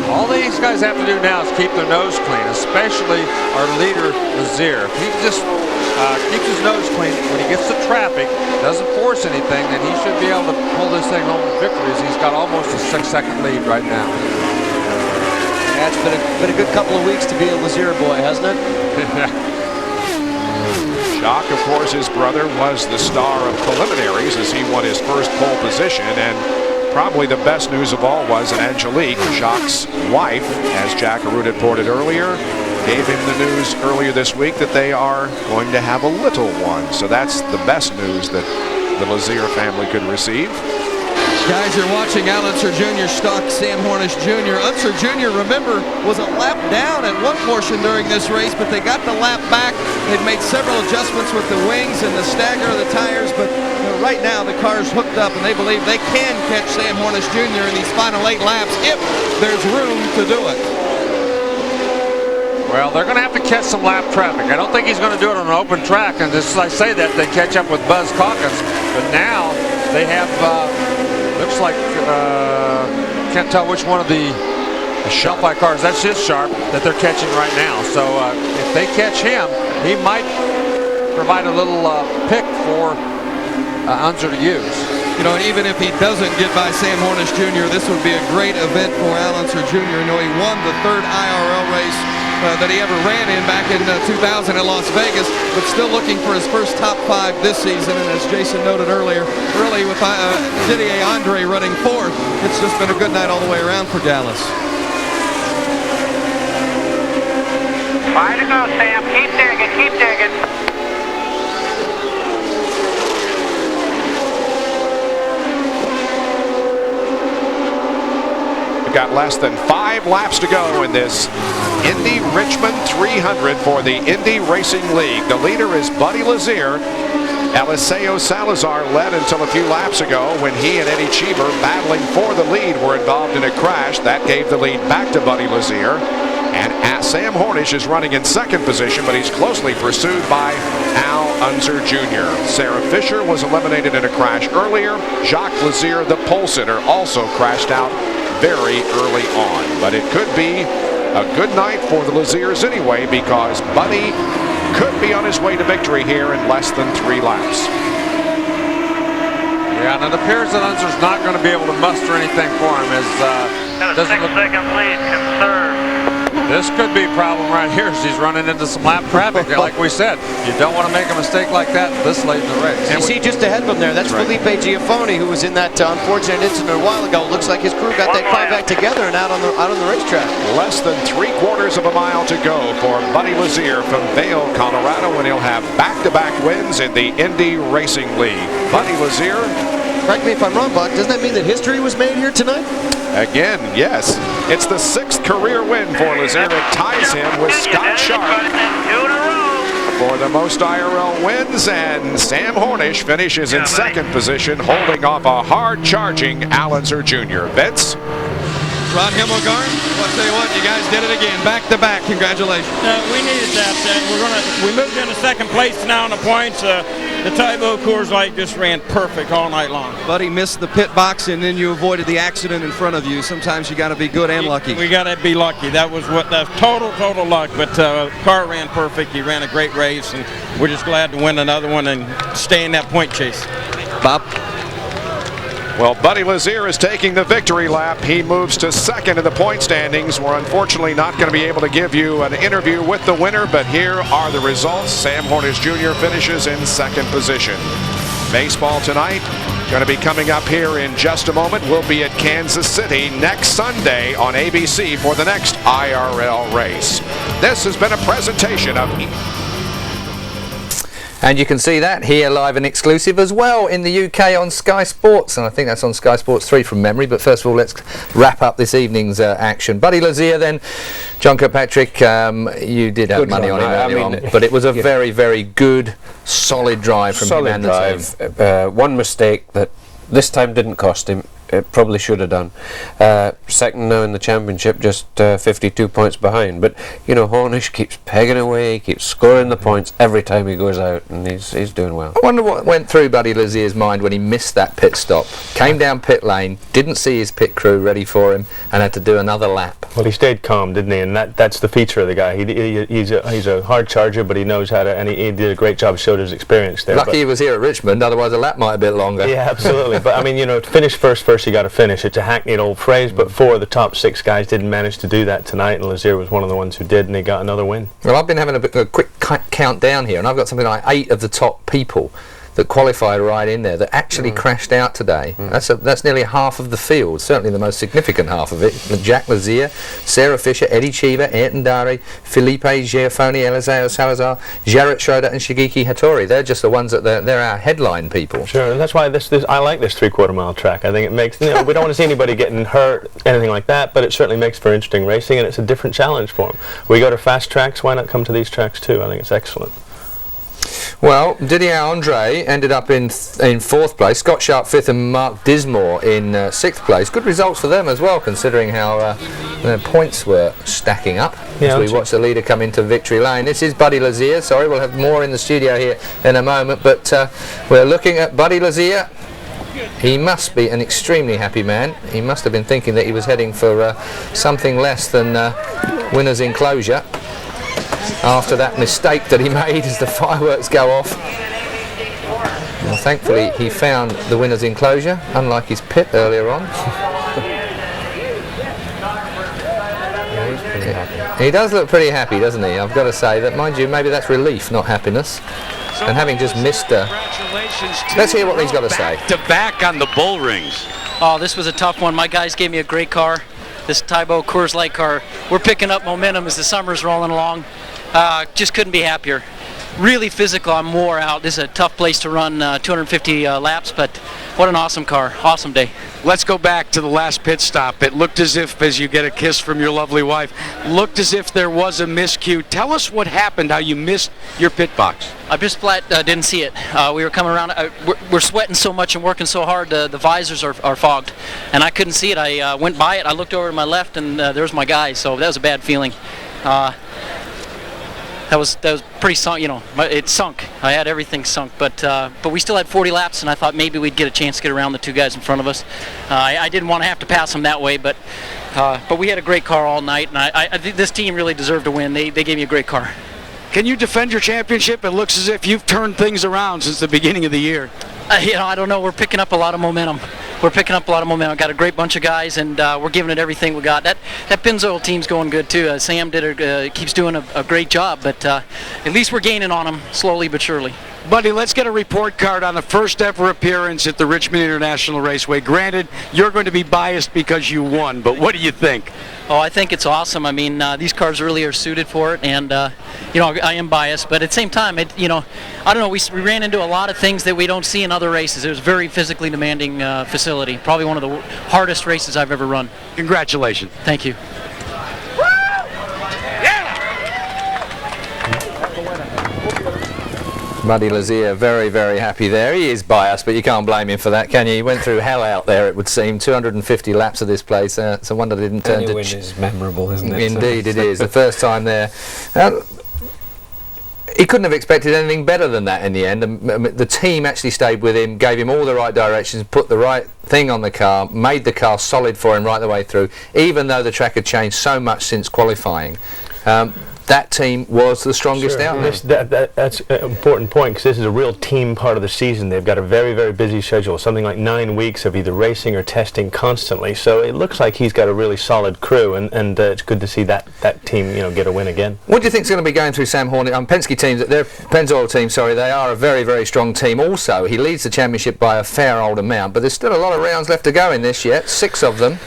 E: All these guys have to do now is keep their nose clean, especially our leader, Lazier. If he just keeps his nose clean when he gets to traffic, doesn't force anything, then he should be able to pull this thing home with victory, as he's got almost a 6-second lead right now.
F: That's been a good couple of weeks to be a Lazier boy, hasn't it?
D: Jacques, of course, his brother was the star of preliminaries as he won his first pole position, and probably the best news of all was that Angelique, Jacques' wife, as Jack Arute reported earlier, gave him the news earlier this week that they are going to have a little one. So that's the best news that the Lazier family could receive.
M: Guys, you're watching Al Unser Jr. stalk Sam Hornish Jr. Unser Jr., remember, was a lap down at one portion during this race, but they got the lap back. They've made several adjustments with the wings and the stagger of the tires, but right now the car's hooked up, and they believe they can catch Sam Hornish Jr. in these final 8 laps if there's room to do it.
E: Well, they're going to have to catch some lap traffic. I don't think he's going to do it on an open track, and just as I say that, they catch up with Buzz Calkins, but now they have... looks like, can't tell which one of the Shelby cars, that's his Sharp, that they're catching right now. So if they catch him, he might provide a little pick for Unser to use.
M: You know, and even if he doesn't get by Sam Hornish Jr., this would be a great event for Al Unser Jr. You know, he won the 3rd IRL race that he ever ran in back in 2000 in Las Vegas, but still looking for his first top 5 this season. And as Jason noted earlier, really with Didier Andre running 4th, it's just been a good night all the way around for Dallas.
G: Way to go, Sam. Keep digging, keep digging.
D: We've got less than 5 laps to go in this Indy Richmond 300 for the Indy Racing League. The leader is Buddy Lazier. Eliseo Salazar led until a few laps ago when he and Eddie Cheever, battling for the lead, were involved in a crash. That gave the lead back to Buddy Lazier. And Sam Hornish is running in 2nd position, but he's closely pursued by Al Unser Jr. Sarah Fisher was eliminated in a crash earlier. Jacques Lazier, the pole sitter, also crashed out very early on. But it could be a good night for the Laziers anyway, because Buddy could be on his way to victory here in less than 3 laps.
E: Yeah, and it appears that Unser's not going to be able to muster anything for him. As doesn't look.
G: 6-second lead conserved.
E: This could be a problem right here as he's running into some lap traffic. Like we said, you don't want to make a mistake like that this late in the race.
F: You see just ahead of him there, that's right. Felipe Giafone, who was in that unfortunate incident a while ago. Looks like his crew got that car back together and out on the racetrack.
D: Less than 3/4 of a mile to go for Buddy Lazier from Vail, Colorado, and he'll have back-to-back wins in the Indy Racing League. Buddy Lazier.
F: Correct me if I'm wrong, Buck. Doesn't that mean that history was made here tonight?
D: Again, yes. It's the 6th career win for Lazier. It ties him with Scott Sharp for the most IRL wins, and Sam Hornish finishes in 2nd position, holding off a hard-charging Al Unser Jr. Vince?
M: Rod Himmelgarn, I'll tell you what, you guys did it again, back-to-back. Congratulations.
C: We needed that. We moved into 2nd place now on the points. The Tybo Coors Light just ran perfect all night long.
M: Buddy missed the pit box, and then you avoided the accident in front of you. Sometimes you got to be good and lucky.
C: We got to be lucky. That's total luck. But car ran perfect. He ran a great race, and we're just glad to win another one and stay in that point chase.
M: Bob?
D: Well, Buddy Lazier is taking the victory lap. He moves to 2nd in the point standings. We're unfortunately not going to be able to give you an interview with the winner, but here are the results. Sam Hornish Jr. finishes in 2nd position. Baseball tonight going to be coming up here in just a moment. We'll be at Kansas City next Sunday on ABC for the next IRL race. This has been a presentation of...
L: And you can see that here live and exclusive as well in the UK on Sky Sports, and I think that's on Sky Sports 3 from memory. But first of all, let's wrap up this evening's action. Buddy Lazier then, John Kirkpatrick, you did have money on him earlier on, but it was a very, very good, solid drive from him and the team.
O: One mistake that this time didn't cost him. It probably should have done. 2nd now in the championship, just 52 points behind. But you know, Hornish keeps pegging away, keeps scoring the points every time he goes out, and he's doing well.
L: I wonder what went through Buddy Lazier's mind when he missed that pit stop. Came down pit lane, didn't see his pit crew ready for him, and had to do another lap.
P: Well, he stayed calm, didn't he? And that's the feature of the guy. He's a hard charger, but he knows how to, and he did a great job, showed his experience there.
L: Lucky he was here at Richmond, otherwise a lap might have been longer.
P: Yeah, absolutely. But I mean, you know, to finish first first you got to finish. It's a hackneyed old phrase, but 4 of the top 6 guys didn't manage to do that tonight, and Lazier was one of the ones who did, and he got another win.
L: Well, I've been having a quick countdown here, and I've got something like 8 of the top people that qualified right in there that actually crashed out today. That's nearly half of the field, certainly the most significant half of it. Jack Lazier, Sarah Fisher, Eddie Cheever, Ayrton Dari, Felipe Giafoni, Eliseo Salazar, Jarrett Schroeder and Shigeki Hattori. They're just the ones that they're our headline people.
P: Sure, and that's why I like this 3/4 mile track. I think it makes, we don't want to see anybody getting hurt, anything like that, but it certainly makes for interesting racing, and it's a different challenge for them. We go to fast tracks, why not come to these tracks too? I think it's excellent.
L: Well, Didier Andre ended up in 4th place, Scott Sharp 5th and Mark Dismore in 6th place. Good results for them as well, considering how their points were stacking up as we watch the leader come into victory lane. This is Buddy Lazier. Sorry, we'll have more in the studio here in a moment, but we're looking at Buddy Lazier. He must be an extremely happy man. He must have been thinking that he was heading for something less than winner's enclosure after that mistake that he made as the fireworks go off. Well, thankfully he found the winner's enclosure, unlike his pit earlier on. He does look pretty happy, doesn't he? I've got to say that, mind you, maybe that's relief, not happiness. And having just missed let's hear what he's got to say.
R: Back on the bull rings.
U: Oh, this was a tough one. My guys gave me a great car. This Tybo Coors Light car. We're picking up momentum as the summer's rolling along. Just couldn't be happier. Really physical. I'm wore out. This is a tough place to run 250 laps, but what an awesome car. Awesome day.
R: Let's go back to the last pit stop. It looked as if, as you get a kiss from your lovely wife, looked as if there was a miscue. Tell us what happened, how you missed your pit box.
U: I just flat didn't see it. We were coming around. We're sweating so much and working so hard, the visors are fogged, and I couldn't see it. I went by it. I looked over to my left, and there was my guy, so that was a bad feeling. That was pretty sunk, it sunk. I had everything sunk, but we still had 40 laps, and I thought maybe we'd get a chance to get around the 2 guys in front of us. I didn't want to have to pass them that way, but we had a great car all night, and I think this team really deserved to win. They gave me a great car.
R: Can you defend your championship? It looks as if you've turned things around since the beginning of the year.
U: I don't know. We're picking up a lot of momentum. Got a great bunch of guys, and we're giving it everything we got. That Pennzoil team's going good too. Sam keeps doing a great job, but at least we're gaining on them slowly but surely.
R: Buddy, let's get a report card on the first ever appearance at the Richmond International Raceway. Granted, you're going to be biased because you won, but what do you think?
U: Oh, I think it's awesome. I mean, these cars really are suited for it, and I am biased, but at the same time, I don't know. We ran into a lot of things that we don't see in other races. It was a very physically demanding facility. Probably one of the hardest races I've ever run.
R: Congratulations.
U: Thank you.
L: Buddy Lazier, very, very happy there. He is biased, but you can't blame him for that, can you? He went through hell out there, it would seem. 250 laps of this place. It's a wonder they didn't turn to...
O: Any win is memorable, isn't it?
L: Indeed, it is. The first time there. He couldn't have expected anything better than that in the end. The team actually stayed with him, gave him all the right directions, put the right thing on the car, made the car solid for him right the way through, even though the track had changed so much since qualifying. That team was the strongest out there.
P: That's an important point, because this is a real team part of the season. They've got a very, very busy schedule, something like 9 weeks of either racing or testing constantly. So it looks like he's got a really solid crew, and it's good to see that team, get a win again.
L: What do you think is going to be going through Sam Hornick? Penske teams, their Pennzoil team, sorry, they are a very, very strong team. Also, he leads the championship by a fair old amount, but there's still a lot of rounds left to go in this yet. 6 of them.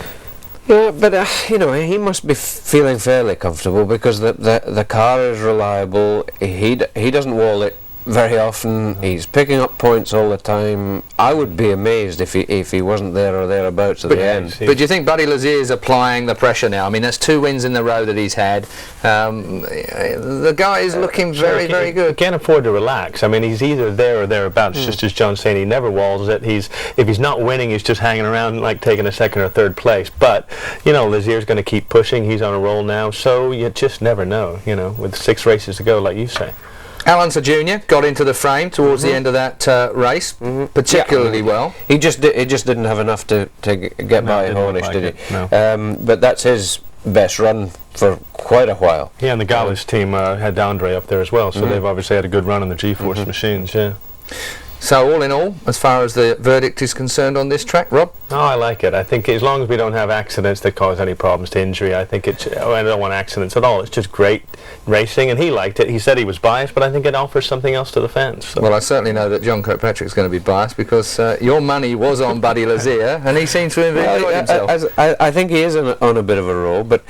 O: Yeah, but he must be feeling fairly comfortable, because the car is reliable. He doesn't wall it very often. He's picking up points all the time. I would be amazed if he wasn't there or thereabouts at the end.
L: But do you think Buddy Lazier is applying the pressure now? I mean, that's 2 wins in the row that he's had. The guy is looking very, very good.
P: He can't afford to relax. I mean, he's either there or thereabouts. Just as John's saying, he never walls it. If he's not winning, he's just hanging around, like taking a 2nd or 3rd place. But Lazier's going to keep pushing. He's on a roll now, so you just never know. With 6 races to go, like you say.
L: Alonso Jr. got into the frame towards the end of that race, particularly well.
O: He just didn't have enough to get by Hornish, did he?
P: No.
O: But that's his best run for quite a while.
P: Yeah, and the Gallus team had Andre up there as well, so they've obviously had a good run on the G-Force machines, yeah.
L: So all in all, as far as the verdict is concerned on this track, Rob?
P: Oh, I like it. I think as long as we don't have accidents that cause any problems to injury, I think it's, I don't want accidents at all. It's just great racing, and he liked it. He said he was biased, but I think it offers something else to the fans. So.
L: Well, I certainly know that John Kirkpatrick's going to be biased because your money was on Buddy Lazier, and he seems to have enjoyed himself.
O: I think he is on a bit of a roll, but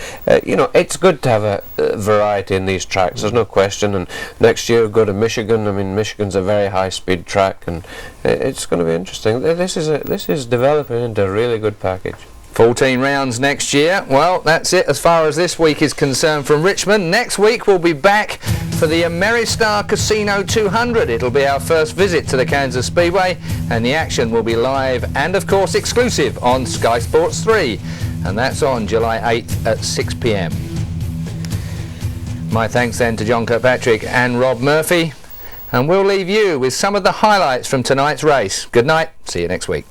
O: you know, it's good to have a variety in these tracks. There's no question. And next year we'll go to Michigan. I mean, Michigan's a very high-speed track, and it's going to be interesting. This is developing into a really good package.
L: 14 rounds next year. Well, that's it as far as this week is concerned from Richmond. Next week we'll be back for the Ameristar Casino 200. It'll be our first visit to the Kansas Speedway, and the action will be live and of course exclusive on Sky Sports 3, and that's on July 8th at 6 p.m. My thanks then to John Kirkpatrick and Rob Murphy, and we'll leave you with some of the highlights from tonight's race. Good night, see you next week.